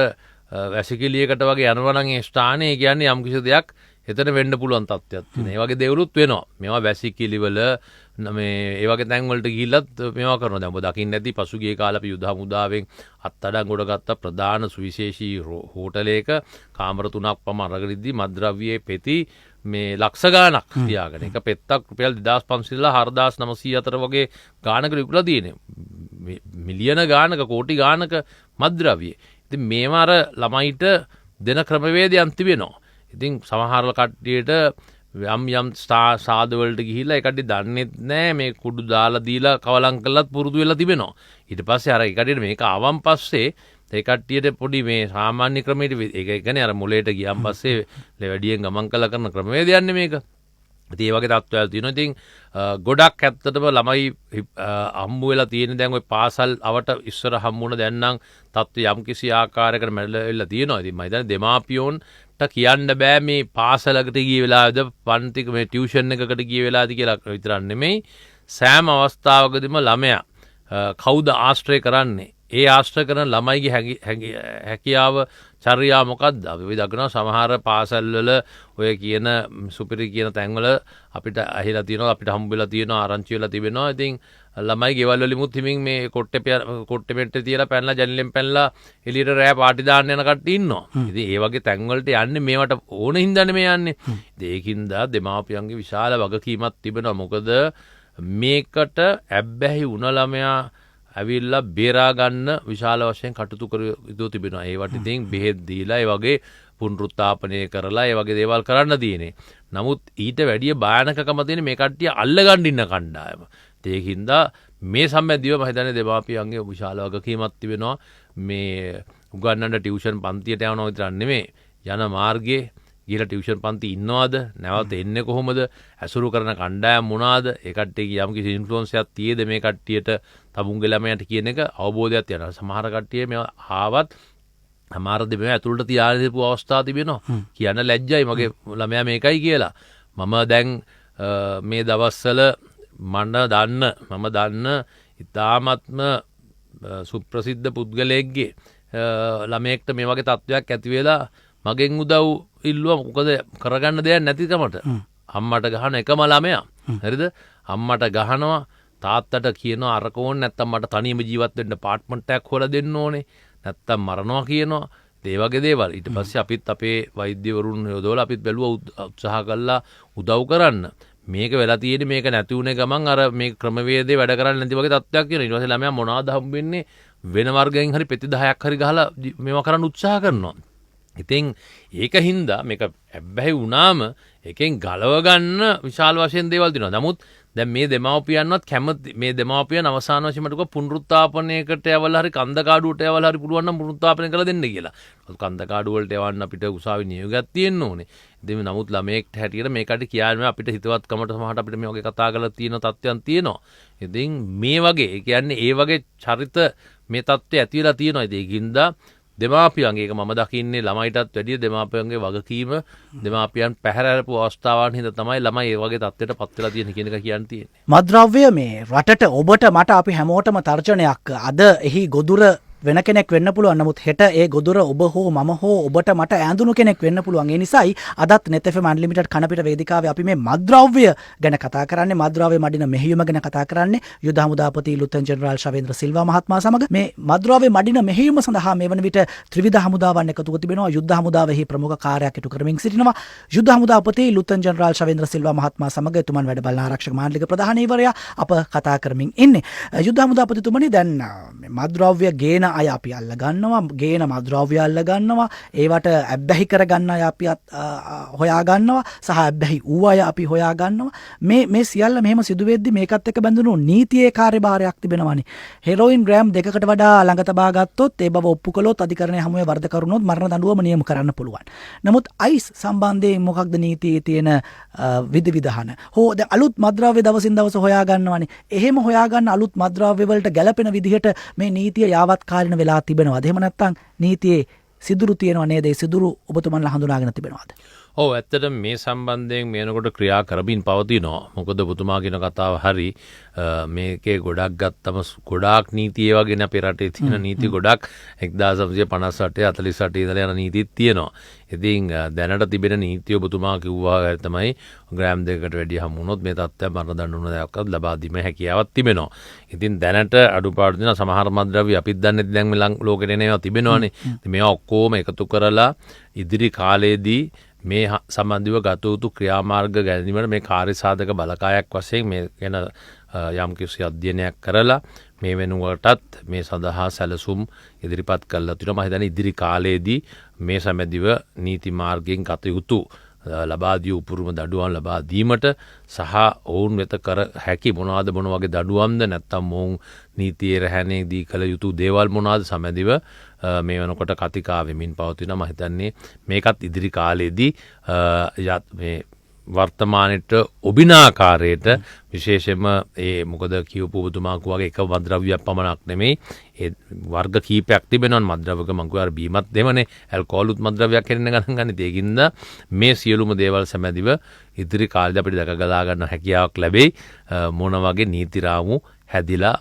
වැසිකිළියකට වගේ යනවා නම් ඒ ස්ථානේ කියන්නේ යම් කිසි දෙයක් එතන වෙන්න පුළුවන් තත්ත්වයක් තියෙනවා. ඒ වගේ දේවලුත් වෙනවා. මේවා වැසිකිලිවල මේ ඒ වගේ තැන් වලට ගිහිල්ලත් මේවා කරනවා. දැන් ඔබ දකින්න ඇති පසුගිය කාලේ අපි යුද හමුදාවෙන් අත්අඩංගුවට ගත්ත ප්‍රධාන සුවිශේෂී හෝටලයක කාමර 3ක් පමණ අරගෙන ඉද්දි මත්ද්‍රව්‍යයේ පෙති මේ ලක්ෂ ගාණක් තියාගෙන එක පෙත්තක් රුපියල් 2500 4900 අතර වගේ ගාණක විකුණලා තියෙනවා. මිලියන ගාණක කෝටි ගාණක මත්ද්‍රව්‍ය. ඉතින් මේවා අර ළමයිට දෙන ක්‍රමවේදයන් තිබෙනවා. ඉතින් සමහර කට්ටියට යම් සාදවලට ගිහිල්ලා ඒ කට්ටිය දන්නේ නැහැ මේ කුඩු දාලා දීලා කවලම් කළත් පුරුදු වෙලා තිබෙනවා. ඊට පස්සේ අර ඒ කට්ටියට මේක ආවන් පස්සේ ඒ කට්ටියට පොඩි මේ සාමාන්‍ය ක්‍රමයට ඒක කියන්නේ අර මොලේට ගියන් පස්සේ වැඩියෙන් ගමන් කළ කරන ක්‍රමවේදයක් නේ මේක. ඉතින් ඒ වගේ තත්ත්වයක් තියෙනවා. ඉතින් ගොඩක් ඇත්තටම ළමයි හම්බු වෙලා තියෙන දැන් ওই පාසල් අවට ඉස්සර හම්බුණ දැන් නම් තත්ත්වය යම් කිසි ආකාරයකට මැඩලා තියෙනවා. ඉතින් මම හිතන්නේ දෙමාපියෝන්ට කියන්න බෑ මේ පාසලකට ගිය වෙලාවද පන්තික මේ ටියුෂන් එකකට ගිය වෙලාවද කියලා විතරක් නෙමෙයි සෑම අවස්ථාවකදීම ළමයා කවුද ආශ්‍රය කරන්නේ? ඒ ආශ්‍රය කරන ළමයිගේ හැකියාව චර්යා මොකක්ද? අපි දකිනවා සමහර පාසල්වල ඔය කියන සුපිරි කියන තැන්වල අපිට ඇහිලා තියෙනවා අපිට හම්බ වෙලා තියෙනවා ආරංචි වෙලා තිබෙනවා. ඉතින් ළමයි ගෙවල් වලිමුත් හිමින් මේ කොට්ටේ පෙට්ටේ තියලා පැනලා ජනලෙන් පැනලා එළියට රෑ පාටි දාන්න යන කට්ටිය ඉන්නවා. ඉතින් ඒ වගේ තැන්වලට යන්නේ මේවට ඕන හින්දානේ මේ යන්නේ. ඒකින්ද දෙමාපියන්ගේ විශාල වගකීමක් තිබෙනවා. මොකද මේකට ඇබ්බැහි වුණ ළමයා ඇවිල්ලා බේරා ගන්න විශාල වශයෙන් කටයුතු කර යුතු තිබෙනවා. ඒවට ඉතින් බෙහෙත් දීලා ඒ වගේ පුනරුත්ථාපනය කරලා ඒ වගේ දේවල් කරන්න තියෙන්නේ. නමුත් ඊට වැඩිය භයානකකම තියෙන මේ කට්ටිය අල්ලගන්න ඉන්න කණ්ඩායම. ඒකින්ද මේ සම්බන්ධව මම හිතන්නේ දෙමාපියන්ගේ විශාල වගකීමක් තිබෙනවා. මේ උගන්නන්න ටියුෂන් පන්තියට යනවා විතරක් නෙමෙයි යන මාර්ගයේ ගිහලා ටියුෂන් පන්ති ඉන්නවද? නැවත එන්නේ කොහොමද? ඇසුරු කරන කණ්ඩායම් මොනවාද? ඒ කට්ටියගේ යම් කිසි ඉන්ෆ්ලුවන්ස් එකක් තියේද මේ කට්ටියට තමුන්ගේ ළමයට කියන එක අවබෝධයක් තියෙනවා. සමහර කට්ටිය මේවා ආවත් සමහර දෙමෙ ඇතුළට තියාගෙන ඉපු අවස්ථා තිබෙනවා. කියන්න ලැජ්ජයි මගේ ළමයා මේකයි කියලා. මම දැන් මේ දවස්වල මම දන්න ඉතාමත්ම සුප්‍රසිද්ධ පුද්ගලයෙක්ගේ ළමයෙක්ට මේ වගේ තත්ත්වයක් ඇති වෙලා මගෙන් උදව් ඉල්ලුවා. මොකද කරගන්න දෙයක් නැතිකමට අම්මට ගහන එකම ළමයා. හරිද? අම්මට ගහනවා තාත්තට කියනවා අරක ඕනේ නැත්තම් මට තනියම ජීවත් වෙන්න අපාර්ට්මන්ට් එකක් හොයලා දෙන්න ඕනේ. නැත්තම් මරනවා කියනවා. ඒ වගේ දේවල්. ඊට පස්සේ අපිත් අපේ වෛද්‍යවරුන් යොදවලා අපිත් බැලුවා උත්සාහ කළා උදව් කරන්න. මේක වෙලා තියෙන්නේ මේක නැති උනේ ගමන් අර මේ ක්‍රමවේදේ වැඩ කරන්නේ නැති වගේ තත්ත්වයක් තියෙනවා. ඊට පස්සේ ළමයා මොනවද හම්බෙන්නේ වෙන වර්ගයෙන් හරි පෙති 10ක් හරි ගහලා මේවා කරන්න උත්සාහ කරනවා. ඉතින් ඒක හින්දා මේක ඇබ්බැහි වුණාම එකෙන් ගලව ගන්න විශාල වශයෙන් දේවල් තියෙනවා. නමුත් දැන් මේ දෙමාපියන්වත් කැමති මේ දෙමාපියන් අවසාන වශයෙන් මට කිව්වා පුනරුත්ථාපනයකට යවලා හරි කන්දකාඩුවට යවලා හරි පුළුවන් නම් පුනරුත්ථාපනය කරලා දෙන්න කියලා. කන්දකාඩු වලට යවන්න අපිට උසාවි නියෝගයක් තියෙන්න ඕනේ. ඉතින් නමුත් ළමයෙක්ට හැටියට මේකට කියන්නේ අපිට හිතවත්කමට සමහරට අපිට මේ වගේ කතා කරලා තියෙන තත්ත්වයන් තියෙනවා. ඉතින් මේ වගේ ඒ කියන්නේ ඒ වගේ චරිත මේ තත්ත්වය ඇති වෙලා තියෙනවා. ඒකින්ද දෙමාපියන්ගේ ඒක මම දකින්නේ ළමයිටත් වැඩිය දෙමාපියන්ගේ වගකීම දෙමාපියන් පැහැරපු අවස්ථාවන් හින්දා තමයි ළමයි ඒ වගේ තත්ත්වයට පත් වෙලා තියෙන කියන එක කියන්න තියෙන්නේ. මත්ද්‍රව්‍ය මේ රටට ඔබට මට අපි හැමෝටම තර්ජනයක්. අද එහි ගොදුර වෙන කෙනෙක් වෙන්න පුළුවන්. නමුත් හෙට ඒ ගොදුර ඔබ හෝ මම හෝ ඔබට මට ඈඳුණු කෙනෙක් වෙන්න පුළුවන්. ඒ නිසායි අදත් net fm unlimited කනපිට වේදිකාවේ අපි මේ මත්ද්‍රව්‍ය ගැන කතා කරන්නේ. මත්ද්‍රව්‍ය මඩින මෙහෙයුම ගැන කතා කරන්නේ. යුද හමුදාපති ලුතෙන් ජෙනරාල් ශවේන්ද්‍ර සිල්වා මහත්මයා සමග මේ මත්ද්‍රව්‍ය මඩින මෙහෙයුම සඳහා මේ වන විට ත්‍රිවිධ හමුදාවන් එකතුව තිබෙනවා. යුද හමුදාවෙහි ප්‍රමුඛ කාර්යයක් ඉටු කරමින් සිටිනවා. යුද හමුදාපති ලුතෙන් ජෙනරාල් ශවේන්ද්‍ර සිල්වා මහත්මයා සමග එතුමන් වැඩ බලන ආරක්ෂක මාණ්ඩලික ප්‍රධානීවරයා අප කතා කරමින් ඉන්නේ. යුද හමුදාපතිතුමනි දැන් මත්ද්‍රව්‍ය ගේන අය අපි අල්ලගන්නවා. ගේන මත්ද්‍රව්‍ය අල්ලගන්නවා. ඒවට ඇබ්බැහි කරගන්න අය අපි හොයාගන්නවා. සහ ඇබ්බැහි ඌ අය අපි හොයාගන්නවා. මේ සියල්ල මෙහෙම සිදු වෙද්දි මේකත් එක්ක බැඳුණු නීතියේ කාර්යභාරයක් තිබෙනවානේ. හෙරෝයින් ග්‍රෑම් 2කට වඩා ළඟ තබා ගත්තොත් ඒ බව ඔප්පු කළොත් අධිකරණයේ හමුවේ වරද කරුණොත් මරණ දඬුවම නියම කරන්න පුළුවන්. නමුත් අයිස් සම්බන්ධයෙන් මොකක්ද නීතියේ තියෙන විධිවිධාන? හෝ දැන් අලුත් මත්ද්‍රව්‍ය දවසින් දවස හොයාගන්නවානේ. එහෙම හොයාගන්න අලුත් මත්ද්‍රව්‍ය වලට ගැළපෙන විදිහට මේ නීතිය යාවත්කාලින වෙලා තිබෙනවද? එහෙම නැත්නම් නීතියේ සිදුරු තියෙනව නේද? ඒ සිදුරු ඔබතුමන්ලා හඳුනාගෙන තිබෙනවද? ඕ ඇත්තට මේ සම්බන්ධයෙන් මේනකොට ක්‍රියා කරමින් පවතිනවා. මොකද පුතුමා කියන කතාව හරි. මේකේ ගොඩක් ගත්තම ගොඩාක් නීතිය වගේ අපේ රටේ තියෙන නීති ගොඩක් 1958 48 ඉඳලා යන නීතිත් තියෙනවා. ඉතින් දැනට තිබෙන නීතිය ඔබතුමා කිව්වා තමයි ග්‍රෑම් 2කට වැඩි හමු වුණොත් මේ තත්ත්වය මරණ දඬුවම දක්වා ලබා දීමේ හැකියාවක් තිබෙනවා. ඉතින් දැනට අඩුපාඩු දෙන සමහර මද්ද්‍රව්‍ය අපිත් දන්නේ දැන් මේ ලෝකෙට එනවා තිබෙනවානේ. ඉතින් මේවා ඔක්කොම එකතු කරලා ඉදිරි කාලයේදී මේ සම්බන්ධව ගත යුතු ක්‍රියාමාර්ග ගැනීමට මේ කාර්ය සාධක බලකායක් වශයෙන් මේ ගැන යම්කිසි අධ්‍යයනයක් කරලා මේ වෙනුවටත් මේ සඳහා සැලසුම් ඉදිරිපත් කළා තියෙනවා. මම හිතන්නේ ඉදිරි කාලයේදී මේ සම්බන්ධව නීති මාර්ගයෙන් ගත යුතු ලබා දී උපුරුම දඩුවම් ලබා දීමට සහ ඔවුන් වෙත කර හැකි මොනවාද මොන වගේ දඩුවම්ද නැත්නම් මොවුන් නීතියේ රැහැනේදී කළ යුතු දේවල් මොනවාද සම්බන්ධව මේ වෙනකොට කතිකා වෙමින් පවතිනවා. මම හිතන්නේ මේකත් ඉදිරි කාලයේදී මේ වර්තමානයට ඔබිනාකාරයට විශේෂයෙන්ම ඒ මොකද කියවපු ඔබතුමා වගේ එක මද්ද්‍රව්‍යයක් පමණක් නෙමෙයි ඒ වර්ග කීපයක් තිබෙනවා මද්ද්‍රව්‍යක මං කියවා බීමත් දෙමනේ ඇල්කොහොලුත් මද්ද්‍රව්‍යයක් කියන ගණන් ගන්න. ඒකින්ද මේ සියලුම දේවල් සමැදිව ඉදිරි කාලෙදී අපිට දැක ගලා ගන්න හැකියාවක් ලැබෙයි. මොන වගේ නීති රාමු හැදිලා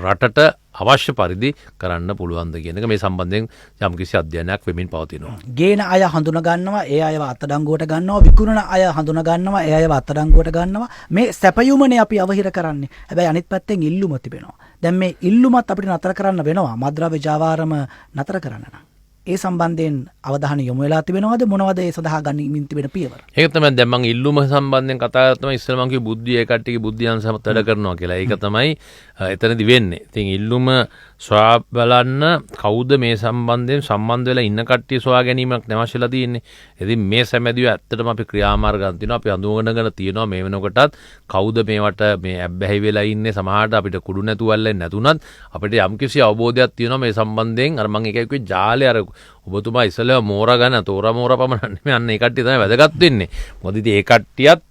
රටට අවශ්‍ය පරිදි කරන්න පුළුවන්ද කියන එක මේ සම්බන්ධයෙන් යම්කිසි අධ්‍යයනයක් වෙමින් පවතිනවා. ගේන අය හඳුනා ගන්නවා, ඒ අයව අත්අඩංගුවට ගන්නවා, විකුණන අය හඳුනා ගන්නවා, ඒ අයව අත්අඩංගුවට ගන්නවා. මේ සැපයුමනේ අපි අවහිර කරන්නේ. හැබැයි අනිත් පැත්තෙන් ඉල්ලුම තිබෙනවා. දැන් මේ ඉල්ලුමත් අපිට නතර කරන්න වෙනවා. මද්ද්‍රව්‍ය ජාවාරම නතර කරන්න නම්. ඒ සම්බන්ධයෙන් අවධානය යොමු වෙලා තිබෙනවද? මොනවද ඒ සඳහා ගනිමින් තිබෙන පියවර? ඒක තමයි දැන් මම ඉල්ලුම සම්බන්ධයෙන් කතා කරලා තමයි ඉස්සෙල්ලා මම කිව්ව බුද්ධිය ඒ කට්ටියගේ බුද්ධියන් සමත් වැඩ කරනවා කියලා. ඒක තමයි එතනදි වෙන්නේ. ඉතින් ඉල්ලුම සොයා බලන්න කවුද මේ සම්බන්ධයෙන් සම්බන්ධ වෙලා ඉන්න කට්ටිය සොයා ගැනීමක් නැවශලා තියෙන්නේ. ඉතින් මේ සැමැදිව ඇත්තටම අපි ක්‍රියාමාර්ග ගන්න තියෙනවා. අපි අඳුනගෙන තියෙනවා මේ වෙනකොටත් කවුද මේවට මේ ඇබ්බැහි වෙලා ඉන්නේ. සමහරට අපිට කුඩු නැතුවල්ලෙන් නැතුණත් අපිට යම්කිසි අවබෝධයක් තියෙනවා මේ සම්බන්ධයෙන්. අර මම එකයි කිව්වේ ජාලේ අර ඔබතුමා ඉස්සෙල්ලා මෝරා ගන්න තෝරා පමණක් නෙමෙයි අන්න ඒ කට්ටිය තමයි වැදගත් වෙන්නේ. මොකද ඉතින් ඒ කට්ටියත්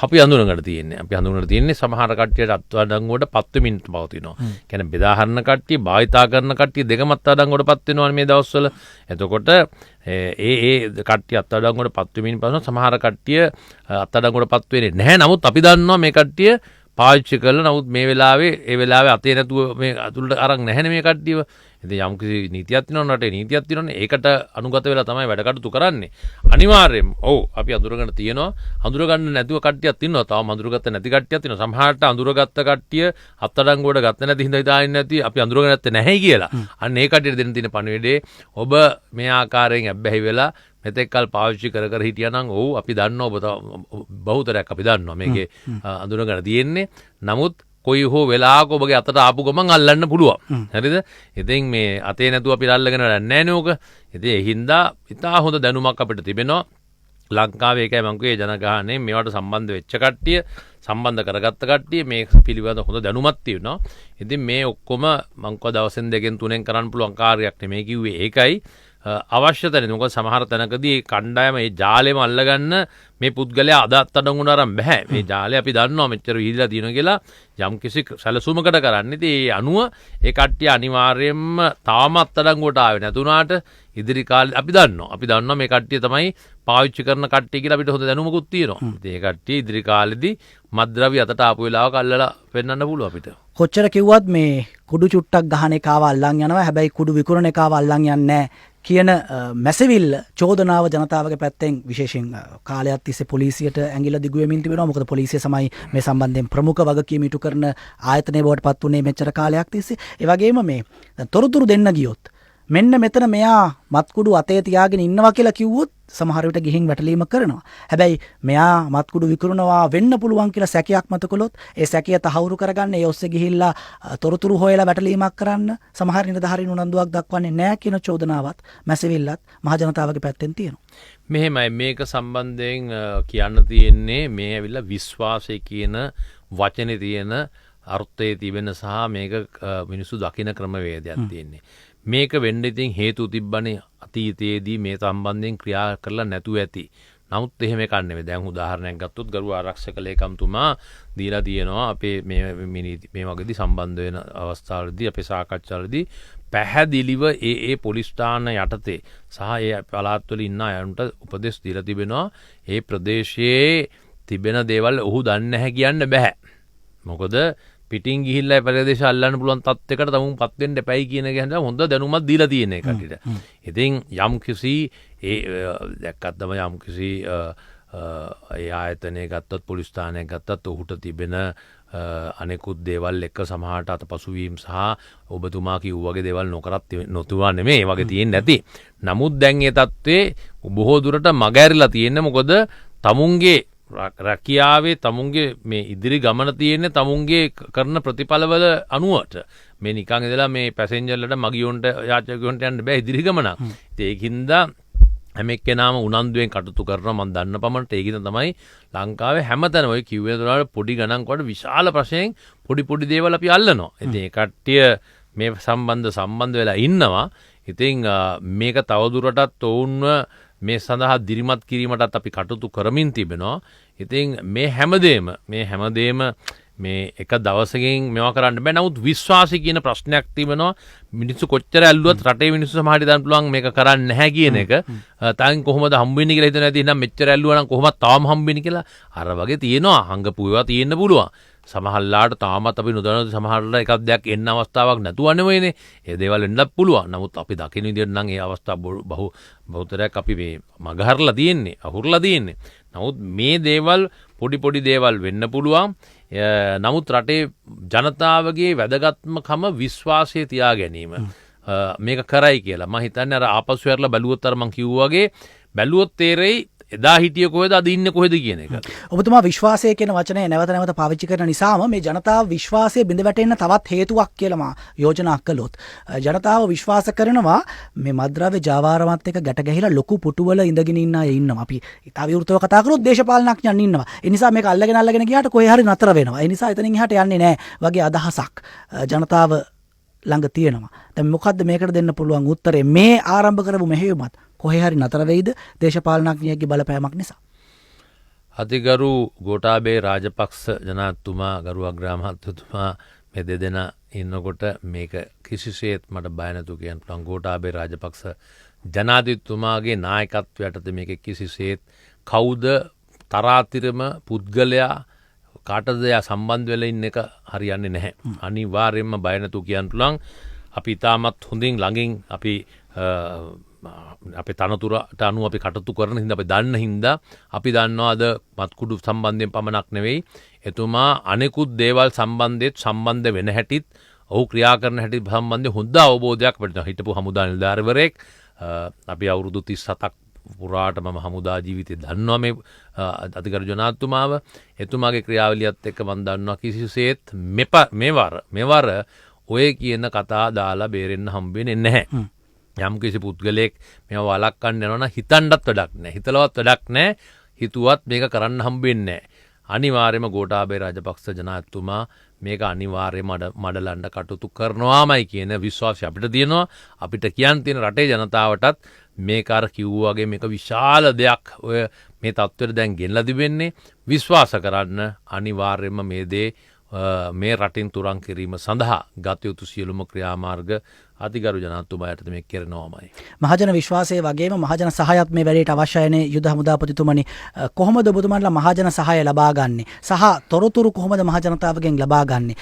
අපි හඳුනගන්න තියෙන්නේ. අපි හඳුනගන්න තියෙන්නේ සමහර කට්ටියට අත්අඩංගුවට පත් වෙමින් පවතිනවා. කියන්නේ බෙදාහරන කට්ටිය, භාවිතා කරන කට්ටිය දෙකම අත්අඩංගුවට පත් වෙනවානේ මේ දවස්වල. එතකොට ඒ කට්ටිය අත්අඩංගුවට පත් වෙමින් පස්සේ සමහර කට්ටිය අත්අඩංගුවට පත් වෙන්නේ නැහැ. නමුත් අපි දන්නවා මේ කට්ටිය පාවිච්චි කරලා නමුත් මේ වෙලාවේ අතේ නැතුව මේ අතුලට අරන් නැහැනේ මේ කට්ටියව. ඉතින් යම්කිසි නීතියක් තියෙනවා රටේ නීතියක් තියෙනවානේ. ඒකට අනුගත වෙලා තමයි වැඩ කටයුතු කරන්නේ. අනිවාර්යයෙන් ඔව් අපි අඳුරගෙන තියෙනවා. අඳුරගන්න නැතුව කට්ටියක් ඉන්නවා. තාම අඳුරගත්ත නැති කට්ටියක් තියෙනවා. සමහරට අඳුරගත්ත කට්ටිය අත්අඩංගුවට ගත්ත නැති හින්දා හිතාගෙන නැති අපි අඳුරගෙන නැත්තේ නැහැයි කියලා. අන්න ඒ කට්ටියට දෙන්න තියෙන පණිවිඩේ ඔබ මේ ආකාරයෙන් ඇබ්බැහි වෙලා මෙතෙක්කල් පාවිච්චි කර හිටියා නම් ඔව් අපි දන්නවා ඔබ බහුතරයක් අපි දන්නවා මේකේ අඳුරගෙන තියෙන්නේ. නමුත් කොයි හෝ වෙලාවක ඔබගේ අතට ආපු ගමන් අල්ලන්න පුළුවන්. හරිද? ඉතින් මේ අතේ නැතුව අපි අල්ලගෙන වැඩක් නැහැ නේ ඕක. ඉතින් ඒ හින්දා ඉතා හොඳ දැනුමක් අපිට තිබෙනවා. ලංකාවේ ඒකයි මම කිව්වේ ජනගහනයෙන් මේවට සම්බන්ධ වෙච්ච කට්ටිය, සම්බන්ධ කරගත්ත කට්ටිය මේ පිළිබඳ හොඳ දැනුමක් තියෙනවා. ඉතින් මේ ඔක්කොම මම කව දවසෙන් දෙකෙන් තුනෙන් කරන්න පුළුවන් කාර්යයක් නෙමෙයි කිව්වේ. ඒකයි අවශ්‍ය තැන. මොකද සමහර තැනකදී ඒ කණ්ඩායම ඒ ජාලෙම අල්ලගන්න මේ පුද්ගලයා අත්අඩංගුවට අරන් බෑ. මේ ජාලය අපි දන්නවා මෙච්චර විහිදලා තියෙනවා කියලා යම්කිසි සැලසුමකට කරන්නේ. ඉතින් ඒ අනුව ඒ කට්ටිය අනිවාර්යයෙන්ම තාම අත්අඩංගුවට ආවේ නැතුණාට ඉදිරි කාලේ අපි දන්නවා මේ කට්ටිය තමයි පාවිච්චි කරන කට්ටිය කියලා අපිට හොඳ දැනුමකුත් තියෙනවා. ඉතින් ඒ කට්ටිය ඉදිරි කාලෙදී මද්ද්‍රව්‍ය අතට ආපු වෙලාවක අල්ලලා පෙන්වන්න පුළුවන් අපිට. කොච්චර කිව්වත් මේ කුඩු චුට්ටක් ගහන එකාව අල්ලන් යනවා. හැබැයි කුඩු විකුණන එකාව අල්ලන් යන්නේ නැහැ කියන මැසවිල්ල චෝදනාව ජනතාවගේ පැත්තෙන් විශේෂයෙන් කාලයක් තිස්සේ පොලිසියට ඇඟිල්ල දිගු වෙමින් තිබෙනවා. මොකද පොලිසිය සමයි මේ සම්බන්ධයෙන් ප්‍රමුඛ වගකීම් ඉටු කරන ආයතනය බවට පත් වුණේ මෙච්චර කාලයක් තිස්සේ. ඒ වගේම මේ තොරතුරු දෙන්න ගියොත් මෙන්න මෙතන මෙයා මත්කුඩු අතේ තියාගෙන ඉන්නවා කියලා කිව්වොත් සමහර විට ගිහින් වැටලීම කරනවා. හැබැයි මෙයා මත්කුඩු විකුණනවා වෙන්න පුළුවන් කියලා සැකයක් මත කළොත් ඒ සැකය තහවුරු කරගන්න ඒ ඔස්සේ ගිහිල්ලා තොරතුරු හොයලා වැටලීමක් කරන්න සමහර නිලධාරීන් උනන්දුවක් දක්වන්නේ නැහැ කියන චෝදනාවත් මැසවිල්ලත් මහ ජනතාවගේ පැත්තෙන් තියෙනවා. මෙහෙමයි මේක සම්බන්ධයෙන් කියන්න තියෙන්නේ මේ ඇවිල්ලා විශ්වාසය කියන වචනේ තියෙන අර්ථයේ තිබෙන සහ මේක මිනිස්සු දකින ක්‍රමවේදයක් තියෙන්නේ. මේක වෙන්න ඉතින් හේතු තිබ්බනේ අතීතයේදී මේ සම්බන්ධයෙන් ක්‍රියා කරලා නැතුව ඇති. නමුත් එහෙම එකක් නෙවෙයි. දැන් උදාහරණයක් ගත්තොත් ගරු ආරක්ෂක ලේකම්තුමා දීලා තියෙනවා අපේ මේ වගේදී සම්බන්ධ වෙන අවස්ථාවලදී අපේ සාකච්ඡාවලදී පැහැදිලිව ඒ පොලිස් ස්ථාන යටතේ සහ ඒ පළාත්වල ඉන්න අයන්ට උපදෙස් දීලා තිබෙනවා ඒ ප්‍රදේශයේ තිබෙන දේවල් ඔහු දන්නේ නැහැ කියන්න බෑ. මොකද පිටින් ගිහිල්ලා ප්‍රදේශ අල්ලන්න පුළුවන් තත්යකට තමුන් පත් වෙන්න එපයි කියන එක හැඳ හොඳ දැනුමක් දීලා තියෙන එකට. ඉතින් යම් කිසි දැක්කත්ම යම් කිසි ඒ ආයතනය ගත්තත් පොලිස් ස්ථානයක් ගත්තත් ඔහුට තිබෙන අනෙකුත් දේවල් එක්ක සමහරට අතපසුවීම් සහ ඔබතුමා කිව්ව වගේ දේවල් නොකරත් නොතුවා නෙමෙයි වගේ තියෙන්නේ නැති. නමුත් දැන් ඒ තත්ත්වේ බොහෝ දුරට මගහැරිලා තියෙන්නේ මොකද තමුන්ගේ රැකියාවේ තමුන්ගේ මේ ඉදිරි ගමන තියෙන්නේ තමුන්ගේ කරන ප්‍රතිඵලවල අනුවට. මේ නිකන් ඉඳලා මේ පැසෙන්ජර්ලට මගියොන්ට යාත්‍රිකයන්ට යන්න බෑ ඉදිරි ගමන. ඒකින්ද හැම එක්කෙනාම උනන්දුවෙන් කටයුතු කරනවා මම දන්න පමණට. ඒකින්ද තමයි ලංකාවේ හැමතැනම ඔය කිව්වේ දරාට පොඩි ගණන් කොට විශාල ප්‍රශ්නයෙන් පොඩි දේවල් අපි අල්ලනවා. ඉතින් ඒ කට්ටිය මේ සම්බන්ධ වෙලා ඉන්නවා. ඉතින් මේක තවදුරටත් ඔවුන්ව මේ සඳහා දිරිමත් කිරීමටත් අපි කටයුතු කරමින් තිබෙනවා. ඉතින් මේ හැමදේම මේ එක දවසකින් මේවා කරන්න බෑ. නමුත් විශ්වාසය කියන ප්‍රශ්නයක් තිබෙනවා. මිනිස්සු කොච්චර ඇල්ලුවත් රටේ මිනිස්සු සමහරට දාන්න පුළුවන් මේක කරන්නේ නැහැ කියන එක. තාන් කොහොමද හම්බ වෙන්නේ කියලා හිතන නැති නම් මෙච්චර ඇල්ලුවා නම් කොහොමද තාම හම්බ වෙන්නේ කියලා. අර වගේ තියෙනවා. හංගපු ඒවා තියෙන්න පුළුවන්. සමහරලාට තාමත් අපි නොදන්න සමහරලා එකක් දෙයක් එන්න අවස්ථාවක් නැතුව නෙවෙයිනේ. ඒ දේවල් එන්නත් පුළුවන්. නමුත් අපි දකින විදිහට නම් ඒ අවස්ථා බහුතරයක් අපි මේ මගහරලා තියෙන්නේ, අහුරලා තියෙන්නේ. නමුත් මේ දේවල් පොඩි දේවල් වෙන්න පුළුවන්. නමුත් රටේ ජනතාවගේ වැදගත්මකම විශ්වාසය තියා ගැනීම. මේක කරයි කියලා. මම හිතන්නේ අර ආපසු හැරලා බැලුවොත් අර මම කිව්වා වගේ බැලුවොත් තේරෙයි එදා හිටිය කොහෙද අද ඉන්නේ කොහෙද කියන එක. ඔබතුමා විශ්වාසය කියන වචනය නැවත නැවත පාවිච්චි කරන නිසාම මේ ජනතාව විශ්වාසය බිඳ වැටෙන්න තවත් හේතුවක් කියලා මා යෝජනා කළොත් ජනතාව විශ්වාස කරනවා මේ මද්ද්‍රව්‍ය ජාවාරමත් එක්ක ගැට ගැහිලා ලොකු පුටුවල ඉඳගෙන ඉන්න අය ඉන්නවා. අපි ඉතා විවෘතව කතා කරොත් දේශපාලනඥයන් ඉන්නවා. ඒ නිසා මේක අල්ලගෙන ගියාට කොහේ හරි නතර වෙනවා. ඒ නිසා එතනින් එහාට යන්නේ නැහැ වගේ අදහසක් ජනතාව ළඟ තියෙනවා. දැන් මොකද්ද මේකට දෙන්න පුළුවන් උත්තරේ? මේ ආරම්භ කරපු මෙහෙයුමත් කොහේ හරි නතර වෙයිද දේශපාලනඥයෙක්ගේ බලපෑමක් නිසා? අතිගරු ගෝඨාභය රාජපක්ෂ ජනාධිපතිතුමා ගරු අග්‍රාමාත්‍යතුමා මේ දෙදෙනා ඉන්නකොට මේක කිසිසේත් මට බය නැතුව කියන්න පුළුවන්. ගෝඨාභය රාජපක්ෂ ජනාධිපතිතුමාගේ නායකත්වයට මේක කිසිසේත් කවුද තරාතිරම පුද්ගලයා කාටද යා සම්බන්ධ වෙලා ඉන්න එක හරියන්නේ නැහැ. අනිවාර්යයෙන්ම බය නැතුව කියන්න පුළුවන්. අපි තාමත් හොඳින් ළඟින් අපේ තනතුරට අනුව අපි කටයුතු කරන හින්දා අපි දන්න හින්දා අපි දන්නවා අද මත්කුඩු සම්බන්ධයෙන් පමණක් නෙවෙයි එතුමා අනෙකුත් දේවල් සම්බන්ධ වෙන හැටිත් ඔහු ක්‍රියා කරන හැටි සම්බන්ධයෙන් හොඳ අවබෝධයක් අපිට හිටපු හමුදා නිලධාරිවරයෙක්. අපි අවුරුදු 37ක් පුරාට මම හමුදා ජීවිතේ දන්නවා මේ අතිගරු ජනාධිපතිතුමාව. එතුමාගේ ක්‍රියාවලියත් එක්ක මම දන්නවා කිසිසේත් මෙවර ඔය කියන කතා දාලා බේරෙන්න හම්බෙන්නේ නැහැ. යම් කිසි පුද්ගලයෙක් මේව වළක්වන්න යනවා නම් හිතන්නත් වැඩක් නැහැ. හිතලවත් වැඩක් නැහැ. හිතුවත් මේක කරන්න හම්බෙන්නේ නැහැ. අනිවාර්යයෙන්ම ගෝඨාභය රාජපක්ෂ ජනාධිපතිතුමා මේක අනිවාර්යයෙන්ම මඩලන්න කටයුතු කරනවාමයි කියන විශ්වාසය අපිට තියෙනවා. අපිට කියන්න තියෙන රටේ ජනතාවටත් මේක අර කිව්වා වගේ මේක විශාල දෙයක් ඔය මේ තත්ත්වෙට දැන් ගෙනලා තිබෙන්නේ. විශ්වාස කරන්න අනිවාර්යයෙන්ම මේ දේ මේ රටින් තුරන් කිරීම සඳහා ගත යුතු සියලුම ක්‍රියාමාර්ග අතිගරු ජනාධිපතිතුමාට මේ කරනවාමයි. මහජන විශ්වාසය වගේම මහජන සහායත් මේ වැඩේට අවශ්‍යයිනේ යුද හමුදාපතිතුමනි. කොහොමද ඔබතුමාලා මහජන සහාය ලබා ගන්නේ? සහ තොරතුරු කොහොමද මහජනතාවගෙන් ලබා ගන්නේ?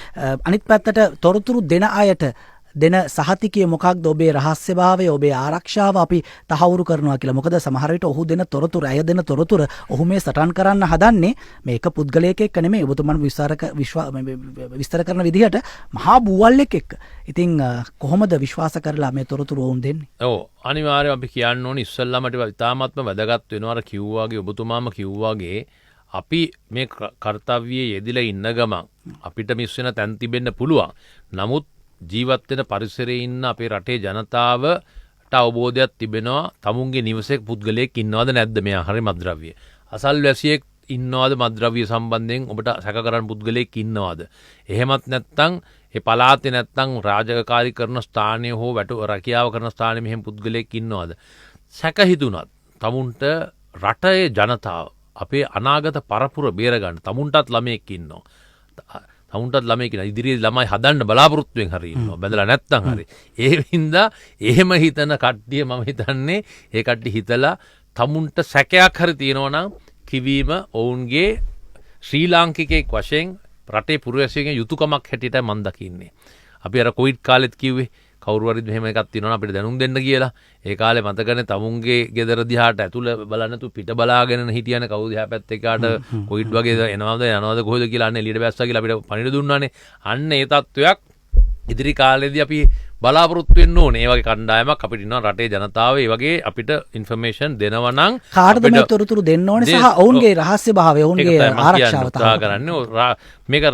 අනිත් පැත්තට තොරතුරු දෙන අයට දෙන සහතිකය මොකක්ද? ඔබේ රහස්‍යභාවය, ඔබේ ආරක්ෂාව අපි තහවුරු කරනවා කියලා. මොකද සමහර විට ඔහු දෙන තොරතුරු, අය දෙන තොරතුරු ඔහු මේ සටන් කරන්න හදන්නේ මේක පුද්ගලයෙක් එක්ක නෙමෙයි. ඔබතුමන් විස්තර කරන විදිහට මහා බූවල්ෙක් එක්ක. ඉතින් කොහොමද විශ්වාස කරලා මේ තොරතුරු වුන් දෙන්නේ? ඔව් අනිවාර්යයෙන් අපි කියන්න ඕනේ ඉස්සල්ලාම ඉතාමත්ම වැදගත් වෙනවා. අර කිව්වාගේ ඔබතුමාම කිව්වාගේ අපි මේ කාර්යයේ යෙදিলা ඉන්න ගමන් අපිට මිස් වෙන තැන් තිබෙන්න පුළුවන්. නමුත් ජීවත් වෙන පරිසරයේ ඉන්න අපේ රටේ ජනතාවට අවබෝධයක් තිබෙනවා තමුන්ගේ නිවසේ පුද්ගලයෙක් ඉන්නවද නැද්ද මේ ආහාර මද්ද්‍රව්‍ය. අසල්වැසියෙක් ඉන්නවද මද්ද්‍රව්‍ය සම්බන්ධයෙන් ඔබට සැක කරන පුද්ගලයෙක් ඉන්නවද? එහෙමත් නැත්නම් ඒ පළාතේ නැත්නම් රාජකාරී කරන ස්ථානයේ හෝ රැකියාව කරන ස්ථානයේ මෙහෙම පුද්ගලයෙක් ඉන්නවද? සැක හිතුණත් තමුන්ට රටේ ජනතාව අපේ අනාගත පරපුර බේරගන්න තමුන්ටත් ළමයෙක් ඉන්නවා. තමුන්ටත් ළමයෙක් ඉන්නවා. ඉදිරියේ ළමයි හදන්න බලාපොරොත්තුෙන් හරි ඉන්නවා. බැඳලා නැත්තම් හරි. ඒ හින්දා එහෙම හිතන කට්ටිය මම හිතන්නේ ඒ කට්ටිය හිතලා තමුන්ට සැකයක් හරි තියෙනවා නම් කිවීම ඔවුන්ගේ ශ්‍රී ලාංකිකයෙක් වශයෙන් රටේ පුරවැසියෙකුගේ යුතුයකමක් හැටියට මම දකින්නේ. අපි අර කොවිඩ් කාලෙත් කිව්වේ කවුරු හරි මෙහෙම එකක් තියෙනවා අපිට දැනුම් දෙන්න කියලා. ඒ කාලේ මතකනේ තමුන්ගේ ගෙදර දිහාට ඇතුළ බලන්න තු පිට බලාගෙන හිටියනේ කවුද දිහා පැත්තේ කාට කොවිඩ් වගේ එනවද යනවද කොහෙද කියලා අන්න එළියට බැස්සා කියලා අපිට පණිවිඩ දුන්නානේ. අන්න ඒ තත්වයක් ඉදිරි කාලෙදී අපි බලාපොරොත්තු වෙන්න ඕනේ. ඒ වගේ කණ්ඩායමක් අපිට ඉන්නවා රටේ ජනතාව ඒ වගේ අපිට ඉන්ෆර්මේෂන් දෙනවා නම් කාටද මේ තොරතුරු දෙන්න ඕනේ සහ ඔවුන්ගේ රහස්‍ය භාවය ඔවුන්ගේ ආරක්ෂාව උත්සාහ කරන්නේ. මේක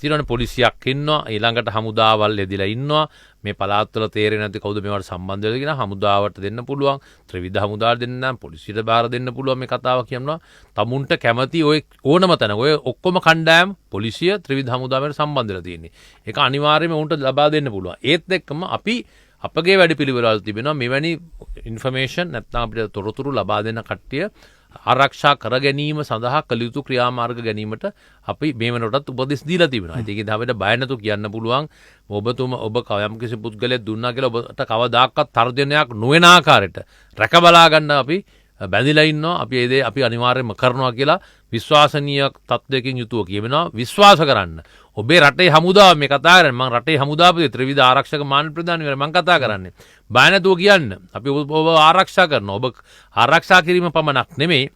තියෙනවනේ පොලිසියක් ඉන්නවා ඊළඟට හමුදාවල් එදිලා ඉන්නවා. මේ පළාත්වල තේරෙන්නේ නැති කවුද මේවට සම්බන්ධ වෙලා කියන හමුදාවට දෙන්න පුළුවන්. ත්‍රිවිධ හමුදාවට දෙන්න නම් පොලිසියට බාර දෙන්න පුළුවන් මේ කතාව කියනවා. තමුන්ට කැමති ඔය ඕනම තැන ඔය ඔක්කොම කණ්ඩායම් පොලිසිය ත්‍රිවිධ හමුදාවට සම්බන්ධ වෙලා තියෙන්නේ. ඒක අනිවාර්යයෙන්ම උන්ට ලබා දෙන්න පුළුවන්. ඒත් එක්කම අපි අපගේ වැඩපිළිවෙළවල තිබෙනවා මෙවැනි ඉන්ෆර්මේෂන් නැත්නම් අපිට තොරතුරු ලබා දෙන කට්ටිය ආරක්ෂා කර ගැනීම සඳහා කළ යුතු ක්‍රියාමාර්ග ගැනීමට අපි මේ වෙනකොටත් උපදෙස් දීලා තිබෙනවා. ඉතින් අපිට බය නැතු කියන්න පුළුවන් ඔබ කවයම් කිසි පුද්ගලයෙක් දුන්නා කියලා ඔබට කවදාකවත් තර්ජනයක් නොවන ආකාරයට රැක බලා ගන්න අපි බැඳිලා ඉන්නවා. අපි ඒ දේ අපි අනිවාර්යයෙන්ම කරනවා කියලා විශ්වාසනීය තත්වයකින් යුතුව කියවෙනවා. විශ්වාස කරන්න. ඔබේ රටේ හමුදාව මේ කතා කරන්නේ මම රටේ හමුදාපති ත්‍රිවිධ ආරක්ෂක මාන ප්‍රධානී මම කතා කරන්නේ. බය නැතුව කියන්න. අපි ඔබ ආරක්ෂා කරනවා. ඔබ ආරක්ෂා කිරීම පමණක් නෙමෙයි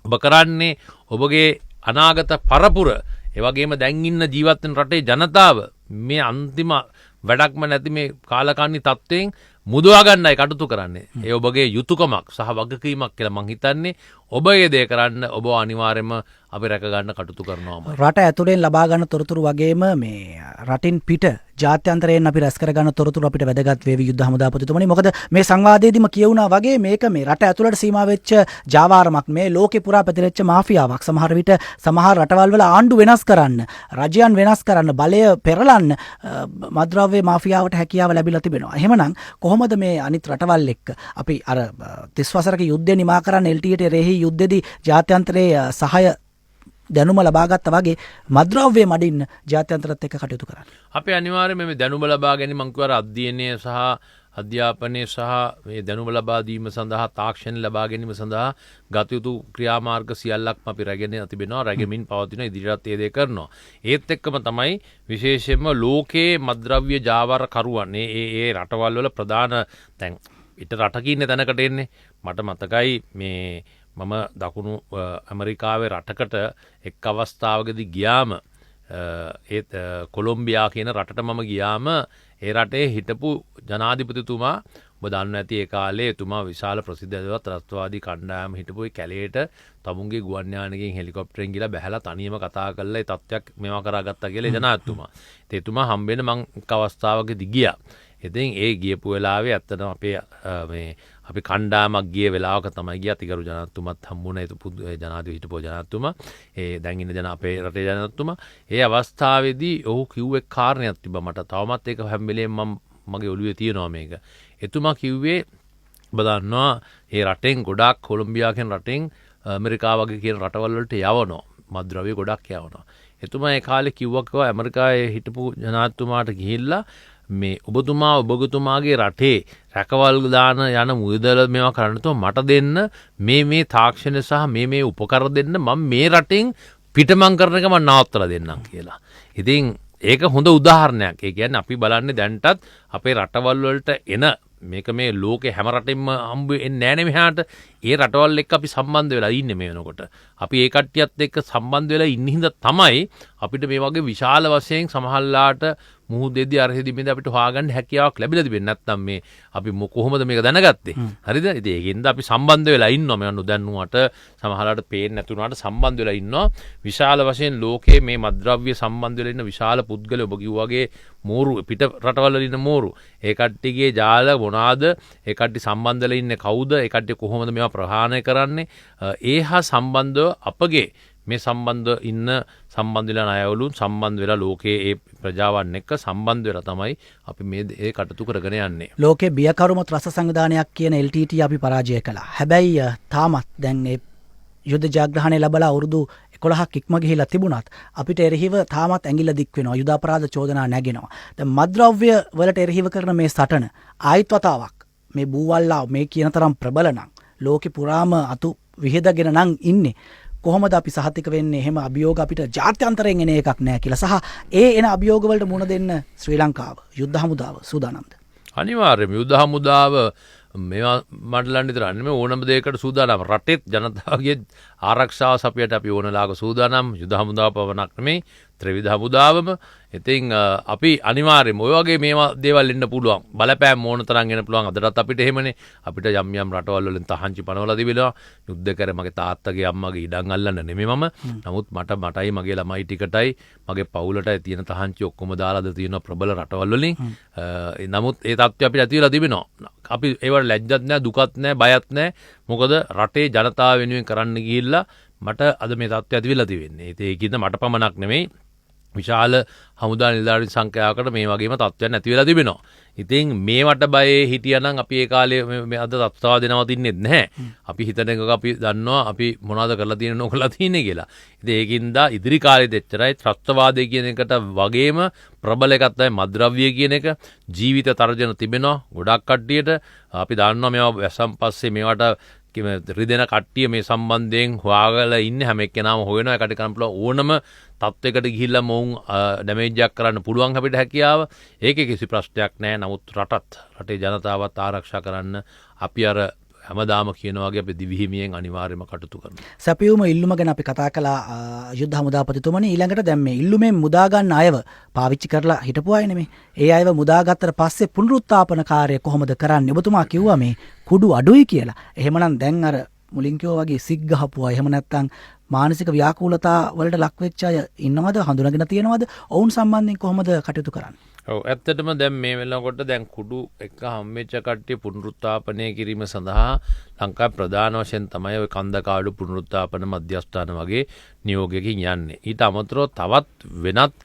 ඔබ කරන්නේ ඔබගේ අනාගත පරපුර ඒ වගේම දැන් ඉන්න ජීවත් වෙන රටේ ජනතාව මේ අන්තිම වැඩක්ම නැති මේ කාලකන්ණි තත්වයෙන් මුදවා ගන්නයි කටයුතු කරන්නේ. ඒ ඔබගේ යුතුයකමක් සහ වගකීමක් කියලා මං හිතන්නේ. ඔබ ඒ දේ කරන්න ඔබ අනිවාර්යයෙන්ම අපි රැක ගන්න කටයුතු කරනවා. රට ඇතුලෙන් ලබා ගන්න තොරතුරු වගේම මේ රටින් පිට ජාත්‍යන්තරයෙන් අපි රැස් කර ගන්න තොරතුරු අපිට වැදගත් වේවි යුද්ධ හමුදාපතිතුමනි. මොකද මේ සංවාදයේදීම කියුණා වගේ මේක මේ රට ඇතුළට සීමා වෙච්ච ජාවාරමක් මේ ලෝකේ පුරා පැතිරෙච්ච මාෆියාවක්. සමහර විට සමහර රටවල් වල ආණ්ඩු වෙනස් කරන්න, රජයන් වෙනස් කරන්න, බලය පෙරලන්න මද්‍රව්‍ය මාෆියාවට හැකියාව ලැබිලා තිබෙනවා. එහෙමනම් කොහොමද මේ අනිත් රටවල් එක්ක අපි අර 30 වසරක යුද්ධය නිමා කරන්න LTT රෙහි යුද්ධෙදී ජාත්‍යන්තරයේ සහාය දැනුම ලබාගත්තා වගේ මද්‍රව්‍ය මඩින්න ජාත්‍යන්තරත් එක්ක කටයුතු කරන්න. අපි අනිවාර්යයෙන්ම මේ දැනුම ලබා ගැනීම මං කියවර අධ්‍යයනය සහ අධ්‍යාපනය සහ මේ දැනුම ලබා දීම සඳහා තාක්ෂණ ලබා ගැනීම සඳහා ගත යුතු ක්‍රියාමාර්ග සියල්ලක්ම අපි රැගෙන තිබෙනවා. රැගෙමින් පවතින ඉදිරියට ඒ දේ කරනවා. ඒත් එක්කම තමයි විශේෂයෙන්ම ලෝකයේ මද්‍රව්‍ය ජාවාර කරුවන් ඒ රටවල් වල ප්‍රධාන දැන් ඊට රටකින් තැනකට එන්නේ. මට මතකයි මේ මම දකුණු ඇමරිකාවේ රටකට එක් අවස්ථාවකදී ගියාම ඒත් කොලොම්බියා කියන රටට මම ගියාම ඒ රටේ හිටපු ජනාධිපතිතුමා ඔබ දන්න ඇති ඒ කාලේ එතුමා විශාල ප්‍රසිද්ධ ත්‍රස්තවාදී කණ්ඩායම හිටපු ඒ කැලේට තමුන්ගේ ගුවන් යානකින් හෙලිකොප්ටරෙන් ගිහලා බැහැලා තනියම කතා කරලා ඒ තත්ත්වයක් මේවා කරගත්තා කියලා ජනාධිපතිතුමා. ඉතින් එතුමා හම්බෙන්න මං එක් අවස්ථාවකදී ගියා. ඉතින් ඒ ගියපු වෙලාවේ ඇත්තටම අපේ මේ අපි කණ්ඩායමක් ගිය වෙලාවක තමයි ගියා. අතිගරු ජනාධිපතිතුමත් හම්බුණා. ඒ ජනාධිපති හිටපු ජනාධිපතිතුමා ඒ දැන් ඉන්න අපේ රටේ ජනාධිපතිතුමා ඒ අවස්ථාවේදී ඔහු කිව්වේ කාරණයක් තිබ්බා මට. තවමත් ඒක හැම වෙලේම මගේ ඔළුවේ තියෙනවා මේක. එතුමා කිව්වේ ඔබ දන්නවා ඒ රටෙන් ගොඩාක් කොලොම්බියා කියන රටෙන් ඇමරිකාව වගේ කියන රටවල් වලට යවනවා. මද්ද්‍රව්‍ය ගොඩක් යවනවා. එතුමා ඒ කාලේ කිව්වා ඇමරිකාවේ හිටපු ජනාධිපතිතුමාට ගිහිල්ලා මේ ඔබතුමාගේ රටේ රැකවල් දාන යන මුදල මේවා කරන්නතෝ මට දෙන්න මේ තාක්ෂණ සහ මේ උපකර දෙන්න මම මේ රටෙන් පිටමං කරන එක මම නවත්තලා දෙන්නම් කියලා. ඉතින් ඒක හොඳ උදාහරණයක්. ඒ කියන්නේ අපි බලන්නේ දැන්ටත් අපේ රටවල් වලට එන මේක මේ ලෝකේ හැම රටෙම හම්බ වෙන්නේ නැහැ නේ මෙහාට. ඒ රටවල් එක්ක අපි සම්බන්ධ වෙලා ඉන්නේ මේ වෙනකොට. අපි ඒ කට්ටියත් එක්ක සම්බන්ධ වෙලා ඉන්න හින්දා තමයි අපිට මේ වගේ විශාල වශයෙන් සමහරලාට මුහුදෙද්දී අරහෙදි බින්ද අපිට හොයාගන්න හැකියාවක් ලැබිලා තිබෙන්නේ නැත්නම් මේ අපි කොහොමද මේක දැනගත්තේ? හරිද? ඉතින් ඒකින්ද අපි සම්බන්ධ වෙලා ඉන්නවා. මම නොදන්නුවට සමහරලාට පේන්නේ නැති වුණාට සම්බන්ධ වෙලා ඉන්නවා. විශාල වශයෙන් ලෝකයේ මේ මද්ද්‍රව්‍ය සම්බන්ධ වෙලා ඉන්න විශාල පුද්ගලයෝ ඔබ කිව්වාගේ මෝරු පිට රටවල් වල ඉන්න මෝරු. ඒ කට්ටියගේ ජාල මොනවාද? ඒ කට්ටිය සම්බන්ධ වෙලා ඉන්නේ කවුද? ඒ කට්ටිය කොහොමද මේවා ප්‍රහාණය කරන්නේ? ඒ හා සම්බන්ධව අපගේ මේ සම්බන්ධ වෙලා ණයවලුන් සම්බන්ධ වෙලා ලෝකයේ ඒ ප්‍රජාවන් එක්ක සම්බන්ධ වෙලා තමයි අපි මේ ඒ කටයුතු කරගෙන යන්නේ. ලෝකේ බියකරුම ත්‍රස්ත සංවිධානයක් කියන LTT අපි පරාජය කළා. හැබැයි තාමත් දැන් ඒ යුද්ධ ජයග්‍රහණය ලැබලා අවුරුදු 11ක් ඉක්ම ගිහිලා තිබුණත් අපිට එරෙහිව තාමත් ඇඟිල්ල දික් වෙනවා. යුද අපරාධ චෝදනා නැගෙනවා. දැන් මත්ද්‍රව්‍ය වලට එරෙහිව කරන මේ සටන ආයිත් වතාවක් මේ බූවල්ලා මේ කියන තරම් ප්‍රබල නම් ලෝකෙ පුරාම අතු විහෙදගෙන නම් ඉන්නේ. කොහොමද අපි සහතික වෙන්නේ එහෙම අභියෝග අපිට ජාත්‍යන්තරයෙන් එන එකක් නෑ කියලා සහ ඒ එන අභියෝග වලට මුහුණ දෙන්න ශ්‍රී ලංකාව යුද්ධ හමුදාව සූදානම්ද? අනිවාර්යයෙන්ම යුද හමුදාව මේවා මඩලන්න විතරන්නේ මේ ඕනම දෙයකට සූදානම්. රටෙත් ජනතාවගේ ආරක්ෂාව සපයට අපි ඕනලාක සූදානම්. යුද හමුදාව පවණක් නෙමෙයි ත්‍රිවිධ හමුදාවම. ඉතින් අපි අනිවාර්යයෙන්ම ඔය වගේ මේවා දේවල් එන්න පුළුවන්. බලපෑම් ඕන තරම් එන්න පුළුවන්. අදටත් අපිට එහෙමනේ. අපිට යම් යම් රටවල් වලින් තහංචි පනවලා තිබෙනවා. යුද්ධ කර මගේ තාත්තගේ අම්මගේ ඉඩම් අල්ලන්න නෙමෙයි මම. නමුත් මටයි මගේ ළමයි ටිකටයි මගේ පවුලටයි තියෙන තහංචි ඔක්කොම දාලාද තියෙන ප්‍රබල රටවල් වලින්. නමුත් ඒ තත්ත්වය අපිට ඇති වෙලා තිබෙනවා. අපි ඒවට ලැජ්ජත් නැහැ, දුකත් නැහැ, බයත් නැහැ. මොකද රටේ ජනතාව වෙනුවෙන් කරන්න ගිහිල්ලා මට අද මේ තත්ත්වය ඇති වෙලා තියෙන්නේ. ඒකින්ද මට පමණක් නෙමෙයි විශාල හමුදා නිලධාරීන් සංඛ්‍යාවකට මේ වගේම තත්ත්වයන් නැති වෙලා තිබෙනවා. ඉතින් මේවට බයේ හිටියනම් අපි ඒ කාලේ මේ අද තත්ත්වව දෙනවා තින්නේ නැහැ. අපි හිතන එක අපි දන්නවා අපි මොනවද කරලා තියෙන්නේ නොකරලා තියෙන්නේ කියලා. ඉතින් ඒකින්ද ඉදිරි කාලෙත් එච්චරයි ත්‍රස්තවාදය කියන එකට වගේම ප්‍රබල එකක් තමයි මද්ද්‍රව්‍ය කියන එක. ජීවිත තර්ජන තිබෙනවා ගොඩක් කට්ටියට. අපි දන්නවා මේවා වැසම් පස්සේ මේවට රිදෙන කට්ටිය මේ සම්බන්ධයෙන් හොයාගලා ඉන්නේ. හැම එක්කෙනාම හොයනවා එකට කරන්න පුළුවන් ඕනම තත්වයකට ගිහිල්ලා මොවුන් ඩැමේජ් එකක් කරන්න පුළුවන් අපිට හැකියාව. ඒකේ කිසි ප්‍රශ්නයක් නැහැ. නමුත් රටේ ජනතාවත් ආරක්ෂා කරන්න අපි අර හැමදාම කියන වගේ අපි දිවිහිමියෙන් අනිවාර්යයෙන්ම කටයුතු කරනවා. සැපියුම ඉල්ලුම ගැන අපි කතා කළා යුද්ධ හමුදාපතිතුමනි. ඊළඟට දැන් මේ ඉල්ලුමෙන් මුදා ගන්න අයව පාවිච්චි කරලා හිටපු අය නෙමෙයි. ඒ අයව මුදාගත්තට පස්සේ පුනරුත්ථාපන කාර්යය කොහොමද කරන්නේ? ඔබතුමා කිව්වා මේ කුඩු අඩුයි කියලා. එහෙමනම් දැන් අර මුලින් කිව්වා වගේ සික් ගහපුවා එහෙම නැත්නම් මානසික ව්‍යාකූලතා වලට ලක් වෙච්ච අය ඉන්නවද? හඳුනාගෙන තියෙනවද? ඔවුන් සම්බන්ධයෙන් කොහොමද කටයුතු කරන්නේ? ඔව් ඇත්තටම දැන් මේ වෙලාවකට දැන් කුඩු එක හම්බෙච්ච කට්ටිය පුනරුත්ථාපනය කිරීම සඳහා ලංකාවේ ප්‍රධාන වශයෙන් තමයි ඔය කන්දකාඩු පුනරුත්ථාපන මධ්‍යස්ථාන වගේ නියෝගයකින් යන්නේ. ඊට අමතරව තවත් වෙනත්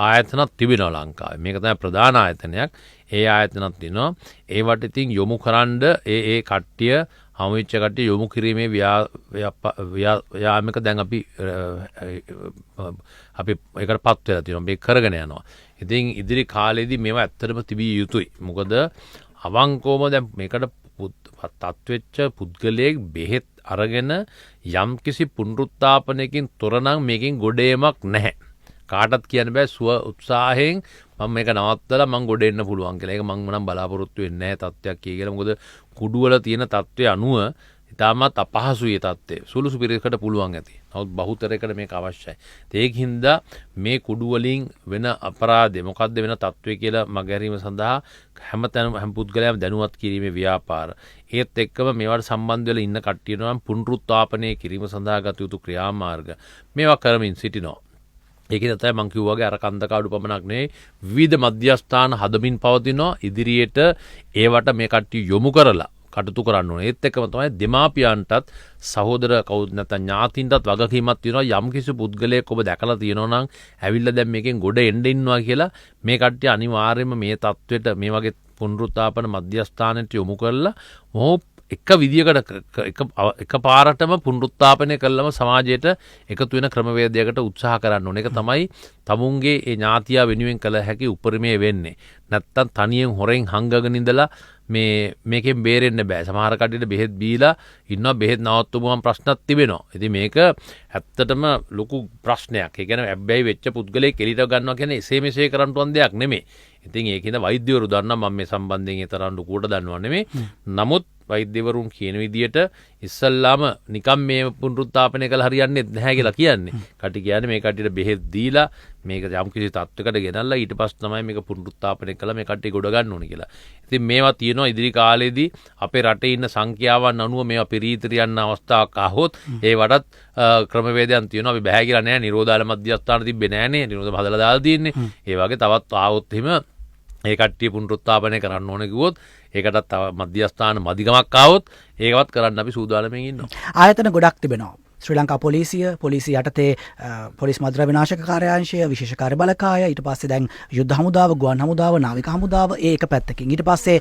ආයතනක් තිබෙනවා ලංකාවේ. මේක තමයි ප්‍රධාන ආයතනයක්. ඒ ආයතනක් තියෙනවා. ඒවට ඉතින් යොමු කරන්න ඒ කට්ටිය හමුවෙච්ච කට්ටිය යොමු කිරීමේ ව්‍යායාමයක දැන් අපි ඒකට පත් වෙලා තියෙනවා. මේක කරගෙන යනවා. ඉතින් ඉදිරි කාලෙදී මේවා ඇත්තටම තිබිය යුතුයි. මොකද අවංකවම දැන් මේකට තත්වෙච්ච පුද්ගලයෙක් බෙහෙත් අරගෙන යම් කිසි පුනරුත්ථාපනයකින් තොර නම් මේකෙන් ගොඩේමක් නැහැ. කාටත් කියන්න බෑ සුව උත්සාහයෙන් මම මේක නවත්තලා මං ගොඩ එන්න පුළුවන් කියලා. ඒක මං නම් බලාපොරොත්තු වෙන්නේ නැහැ තත්ත්වයක් කියලා. මොකද කුඩු වල තියෙන තත්ත්වය අනුව ඉතාමත් අපහසුයි තත්ත්වය. සුළුසු පිරිසකට පුළුවන් ඇති. නමුත් බහුතරයකට මේක අවශ්‍යයි. ඒකින්ද මේ කුඩු වලින් වෙන අපරාධය මොකද්ද වෙන තත්ත්වය කියලා මගහැරීම සඳහා හැම පුද්ගලයාම දැනුවත් කිරීමේ ව්‍යාපාර. ඒත් එක්කම මේවට සම්බන්ධ වෙලා ඉන්න කට්ටිය නම් පුනරුත්ථාපනය කිරීම සඳහා ගත යුතු ක්‍රියාමාර්ග මේවා කරමින් සිටිනවා. ඒකේ තමයි මම කිව්වා වගේ අර කන්දකාඩු පමණක් නෙවෙයි විවිධ මධ්‍යස්ථාන හදමින් පවතිනවා. ඉදිරියට ඒවට මේ කට්ටිය යොමු කරලා කටයුතු කරන්න ඕනේ. ඒත් එක්කම තමයි දෙමාපියන්ටත් සහෝදර කවුද නැත්නම් ඥාතින්ටත් වගකීමක් තියෙනවා. යම් කිසි පුද්ගලයෙක් ඔබ දැකලා තියෙනවා නම් ඇවිල්ලා දැන් මේකෙන් ගොඩ එන්න ඉන්නවා කියලා මේ කට්ටිය අනිවාර්යයෙන්ම මේ තත්වෙට මේ වගේ පුනරුත්ථාපන මධ්‍යස්ථානෙට යොමු කරලා මොහොත් එක විදියකට එක පාරටම පුනරුත්ථාපනය කළම සමාජයට එකතු වෙන ක්‍රමවේදයකට උත්සාහ කරන්න ඕනේ. ඒක තමයි තමුන්ගේ ඒ ඥාතියා වෙනුවෙන් කළ හැකි උපරිමය වෙන්නේ. නැත්තම් තනියෙන් හොරෙන් හංගගෙන ඉඳලා මේකෙන් බේරෙන්න බෑ. සමහර කට්ටියට බෙහෙත් බීලා ඉන්නවා බෙහෙත් නවත්වපුවම ප්‍රශ්නක් තිබෙනවා. ඉතින් මේක ඇත්තටම ලොකු ප්‍රශ්නයක්. ඒ කියන්නේ හැබැයි වෙච්ච පුද්ගලයෙක් එළියට ගන්නවා කියන්නේ එසේ මෙසේ කරන්න උන් දෙයක් නෙමෙයි. ඉතින් ඒකින්ද වෛද්‍යවරු දන්නා මම මේ සම්බන්ධයෙන් ඒ තරම් ලොකුවට දන්නව නෙමෙයි. නමුත් වෛද්‍යවරුන් කියන විදියට ඉස්සල්ලාම නිකම් මේ පුනරුත්ථාපනය කළ හරියන්නේ නැහැ කියලා කියන්නේ. කටි කියන්නේ මේ කට්ටියට බෙහෙත් දීලා මේක යම් කිසි තත්වයකට ගෙනල්ලා ඊට පස්සේ තමයි මේක පුනරුත්ථාපනය කළා මේ කට්ටිය ගොඩ ගන්න ඕනේ කියලා. ඉතින් මේවා තියෙනවා ඉදිරි කාලේදී අපේ රටේ ඉන්න සංඛ්‍යාවන් අනුව මේවා පිරීතර යන අවස්ථාවක් ආවොත් ඒ වඩත් ක්‍රමවේදයන් තියෙනවා. අපි බෑ කියලා නෑ. නිරෝධාල මධ්‍යස්ථාන තිබ්බේ නෑනේ. නිරෝධ හදලා දාලා තියෙන්නේ. ඒ වගේ තවත් ආවොත් එහෙම ඒ කට්ටිය පුනරුත්ථාපනය කරන්න ඕනේ කිව්වොත් ඒකටත් තව මධ්‍යස්ථාන මධිකමක් ආවොත් ඒකවත් කරන්න අපි සූදානම්ෙන් ඉන්නවා. ආයතන ගොඩක් තිබෙනවා. ශ්‍රී ලංකා පොලිසිය යටතේ පොලිස් මද්‍රව්‍ය විනාශක කාර්යාංශය විශේෂ කාර්ය බලකාය ඊට පස්සේ දැන් යුද්ධ හමුදාව ගුවන් හමුදාව නාවික හමුදාව ඒක පැත්තකින් ඊට පස්සේ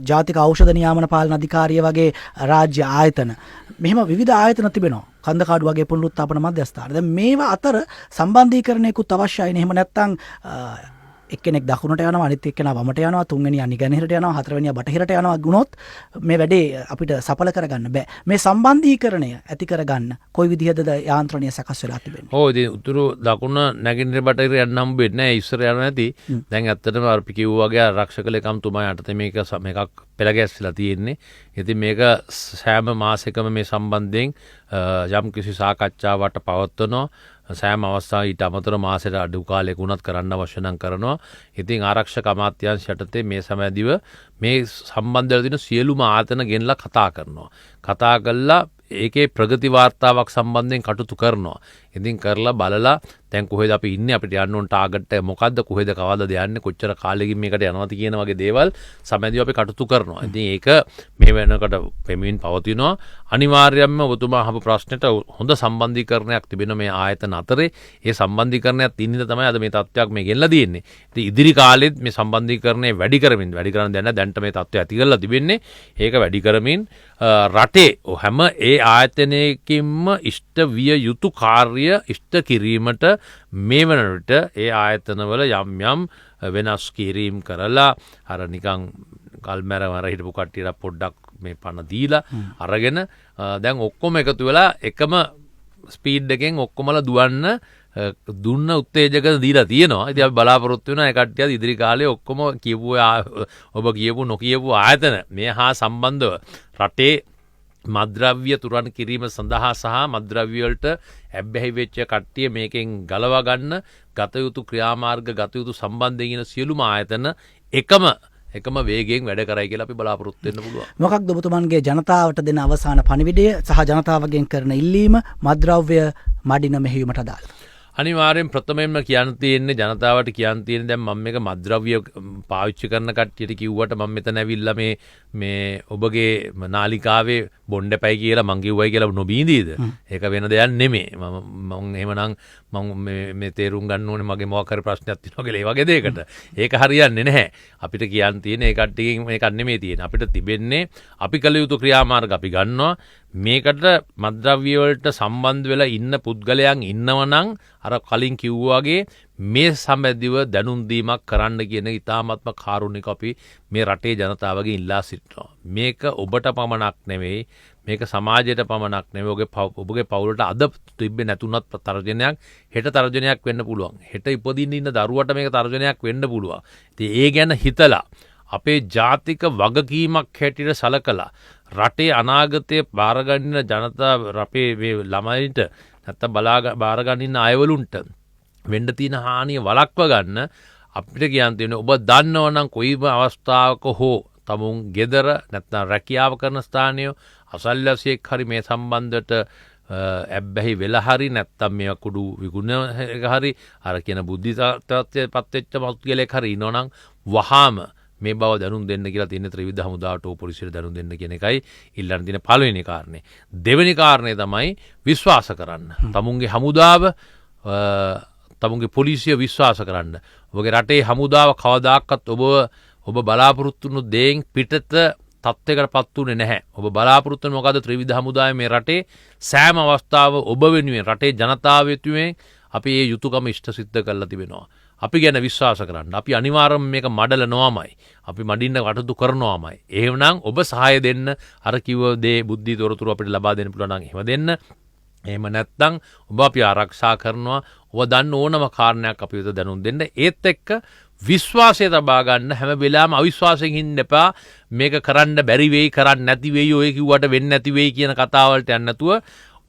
ජාතික ඖෂධ නියාමන පාලන අධිකාරිය වගේ රාජ්‍ය ආයතන මෙහෙම විවිධ ආයතන තිබෙනවා කන්දකාඩු වගේ පුනරුත්ථාපන මධ්‍යස්ථාන දැන් මේවා අතර සම්බන්ධීකරණයකුත් අවශ්‍යයි නේ එහෙම නැත්නම් එක්කෙනෙක් දකුණට යනවා අනිත් එක්කෙනා වමට යනවා තුන්වෙනියා නිගණහිරට යනවා හතරවෙනියා බටහිරට යනවා ගුණොත් මේ වැඩේ අපිට සඵල කරගන්න බෑ මේ සම්බන්ධීකරණය ඇති කරගන්න කොයි විදිහද යාන්ත්‍රණය සකස් වෙලා තිබෙන්නේ ඔව් ඉතින් උතුරු දකුණ නැගෙනහිර බටහිර යන්න හම්බෙන්නේ නැහැ ඉස්සර යනවා නැති දැන් ඇත්තටම අර කිව්වා වගේ ආරක්ෂක ලේකම්තුමා යටතේ මේකක් පෙළ ගැස්සිලා තියෙන්නේ ඉතින් මේක සෑම මාසෙකම මේ සම්බන්ධයෙන් යම් කිසි සාකච්ඡාවක් පවත්වනවා සෑම අවස්ථාව ඊට අමතර මාසෙට අඩු කාලයක වුණත් කරන්න අවශ්‍ය නම් කරනවා. ඉතින් ආරක්ෂක අමාත්‍යාංශ යටතේ මේ සමයදිව මේ සම්බන්ධ වෙලා තියෙන සියලුම ආයතන ගෙනලා කතා කරනවා. කතා කළා ඒකේ ප්‍රගති වාර්තාවක් සම්බන්ධයෙන් කටයුතු කරනවා. ඉතින් කරලා බලලා දැන් කොහෙද අපි ඉන්නේ අපිට යන්න ඕන ටාගට් එක මොකද්ද කොහෙද කවදාද යන්නේ කොච්චර කාලෙකින් මේකට යනවද කියන වගේ දේවල් සමයදී අපි කටයුතු කරනවා. ඉතින් ඒක මේ වෙනකොට පෙමින් පවතිනවා. අනිවාර්යයෙන්ම ඔබතුමා අහපු ප්‍රශ්නෙට හොඳ සම්බන්ධීකරණයක් තිබෙන මේ ආයතන අතරේ ඒ සම්බන්ධීකරණයක් තින්නින්ද තමයි අද මේ තත්ත්වයක් මේ ගෙනලා තියෙන්නේ. ඉතින් ඉදිරි කාලෙත් මේ සම්බන්ධීකරණය වැඩි කරන දැනට මේ තත්ත්වය ඇති කරලා තිබෙන්නේ. ඒක වැඩි කරමින් රටේ හැම ඒ ආයතනයකින්ම ඉෂ්ට විය යුතු කාර්ය ඉෂ්ට කිරීමට මේ වන විට ඒ ආයතනවල යම් වෙනස් කිරීම් කරලා අර නිකන් කල්මැරවර හිටපු කට්ටියට පොඩ්ඩක් මේ පණ දීලා අරගෙන දැන් ඔක්කොම එකතු වෙලා එකම ස්පීඩ් එකෙන් ඔක්කොමලා දුන්න උත්තේජක දීලා තියෙනවා. ඉතින් අපි බලාපොරොත්තු වෙනවා ඒ කට්ටියත් ඉදිරි කාලේ ඔක්කොම ඔබ කියපු නොකියපු ආයතන මේ හා සම්බන්ධව රටේ මද්‍රව්‍ය තුරන් කිරීම සඳහා සහ මද්‍රව්‍ය වලට ඇබ්බැහි වෙච්ච කට්ටිය මේකෙන් ගලවා ගන්න ගත යුතු ක්‍රියාමාර්ග ගත යුතු සම්බන්ධයෙන් ඉන සියලුම ආයතන එකම වේගයෙන් වැඩ කරයි කියලා අපි බලාපොරොත්තු වෙන්න පුළුවන්. මොකක්ද ඔබතුමන්ගේ ජනතාවට දෙන අවසාන පණිවිඩය සහ ජනතාවගෙන් කරන ඉල්ලීම මද්‍රව්‍ය මඩින මෙහෙයුමට අදාළව? අනිවාර්යෙන් ප්‍රථමයෙන්ම කියන්න තියෙන්නේ ජනතාවට කියන්න තියෙන්නේ දැන් මම මේක මද්‍රව්‍ය පාවිච්චි කරන කට්ටියට කිව්වට මම මෙතන ඇවිල්ලා මේ ඔබගේ නාලිකාවේ බොණ්ඩ පැයි කියලා මං කිව්වයි කියලා නොබීඳීද? ඒක වෙන දෙයක් නෙමෙයි. මම එහෙමනම් මම මේ තේරුම් ගන්න ඕනේ මගේ මොකක් හරි ප්‍රශ්නයක් තියෙනවා කියලා ඒ වගේ දෙයකට. ඒක හරියන්නේ නැහැ. අපිට කියන්න තියෙන්නේ ඒ කට්ටියකින් මේක නෙමෙයි තියෙන්නේ. අපිට තිබෙන්නේ අපි කළ යුතු ක්‍රියාමාර්ග අපි ගන්නවා. මේකට මද්‍රව්‍ය වලට සම්බන්ධ වෙලා ඉන්න පුද්ගලයන් ඉන්නවනම් අර කලින් කිව්වා වගේ මේ සම්බන්ධව දැනුම් දීමක් කරන්න කියන ඉතාමත්ම කාරුණික අපි මේ රටේ ජනතාවගෙන් ඉල්ලා සිටිනවා. මේක ඔබට පමණක් නෙවෙයි මේක සමාජයට පමණක් නෙවෙයි ඔබගේ පවුලට අද තිබ්බේ නැතුණත් තර්ජනයක් හෙට තර්ජනයක් වෙන්න පුළුවන්. හෙට ඉපදින්න ඉන්න දරුවට මේක තර්ජනයක් වෙන්න පුළුවන්. ඉතින් ඒ ගැන හිතලා අපේ ජාතික වගකීමක් හැටියට සලකලා රටේ අනාගතය බාරගන්න ජනතා අපේ ළමයින්ට නැත්තම් බාරගන්න අයවලුන්ට වෙන්න තියෙන හානිය වළක්ව ගන්න අපිට කියන්න තියෙන්නේ ඔබ දන්නවනම් කොයිම අවස්ථාවක හෝ තමුන් ගෙදර නැත්නම් රැකියාව කරන ස්ථානය අසල්වැසියෙක් හරි මේ සම්බන්ධයට ඇබ්බැහි වෙලා හරි නැත්තම් මේ කුඩු විගුණ එක හරි අර කියන බුද්ධි තත්ත්වයට පත් වෙච්ච පුද්ගලෙක් හරි ඉන්නවනම් වහාම මේ බව දැනුම් දෙන්න කියලා තියෙන ත්‍රිවිධ හමුදාවට පොලිසියට දැනුම් දෙන්න කියන එකයි ඉල්ලන්න තියෙන පළවෙනි කාරණේ. දෙවෙනි කාරණේ තමයි විශ්වාස කරන්න. තමුන්ගේ හමුදාව තමුන්ගේ පොලිසිය විශ්වාස කරන්න. ඔබගේ රටේ හමුදාව කවදාකවත් ඔබ බලාපොරොත්තු වුණු දේෙන් පිටත තත්ත්වයකට පත් වුණේ නැහැ. ඔබ බලාපොරොත්තු වෙන මොකද ත්‍රිවිධ හමුදාවේ මේ රටේ සෑම අවස්ථාව ඔබ වෙනුවෙන් රටේ ජනතාව වෙනුවෙන් අපි මේ යුතුයකම ඉෂ්ට සිද්ධ කරලා තිබෙනවා. අපි ගැන විශ්වාස කරන්න. අපි අනිවාර්යයෙන්ම මේක මඩලනවාමයි. අපි මඩින්න කටයුතු කරනවාමයි. එහෙමනම් ඔබ සහාය දෙන්න අර කිව්ව දේ බුද්ධි තොරතුරු අපිට ලබා දෙන්න පුළුවන් නම් එහෙම දෙන්න. එහෙම නැත්නම් ඔබ අපි ආරක්ෂා කරනවා. ඔබ දන්න ඕනම කාරණයක් අපි වෙත දැනුම් දෙන්න. ඒත් එක්ක විශ්වාසය තබා ගන්න හැම වෙලාවෙම අවිශ්වාසයෙන් ඉන්න එපා. මේක කරන්න බැරි වෙයි, කරන්න නැති වෙයි, ඔය කිව්වට වෙන්නේ නැති වෙයි කියන කතාවලට යන්න නැතුව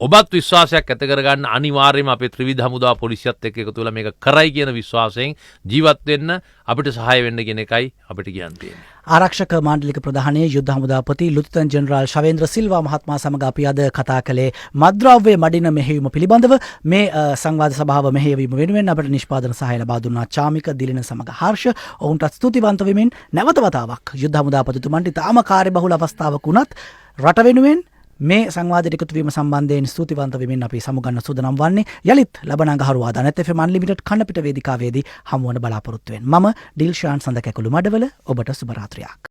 ඔබත් විශ්වාසයක් ඇති කරගන්න අනිවාර්යයෙන්ම අපේ ත්‍රිවිධ හමුදා පොලිසියත් එක්ක එකතු වෙලා මේක කරයි කියන විශ්වාසයෙන් ජීවත් වෙන්න අපිට සහාය වෙන්න කියන එකයි අපිට කියන්න තියෙන්නේ. ආරක්ෂක මාණ්ඩලික ප්‍රධානී යුද්ධ හමුදාපති ලුතිතන් ජෙනරාල් ශවේන්ද්‍ර සිල්වා මහත්මයා සමග අපි අද කතා කළේ මද්‍රව්‍ය මඩින මෙහෙයුම පිළිබඳව. මේ සංවාද සභාව මෙහෙයවීම වෙනුවෙන් අපට නිෂ්පාදන සහාය ලබා දුන්නා චාමික දිලින සමග හර්ෂ. ඔවුන්ට ස්තුතිවන්ත වෙමින් නැවත වතාවක් යුද්ධ හමුදාපතිතුමන්ට තාම කාර්යබහුල අවස්ථාවක් වුණත් රට වෙනුවෙන් මේ සංවාදයට එකතුවීම සම්බන්ධයෙන් ස්තුතිවන්ත වෙමින් අපි සමුගන්න සූදානම් වන්නේ යලිත් ලබන අඟහරුවාදා net FM unlimited කන්නපිට වේදිකාවේදී හමුවන බලාපොරොත්තු වෙන මම ඩිල්ෂාන් සඳකැකුළු මඩවල ඔබට සුබ රාත්‍රියක්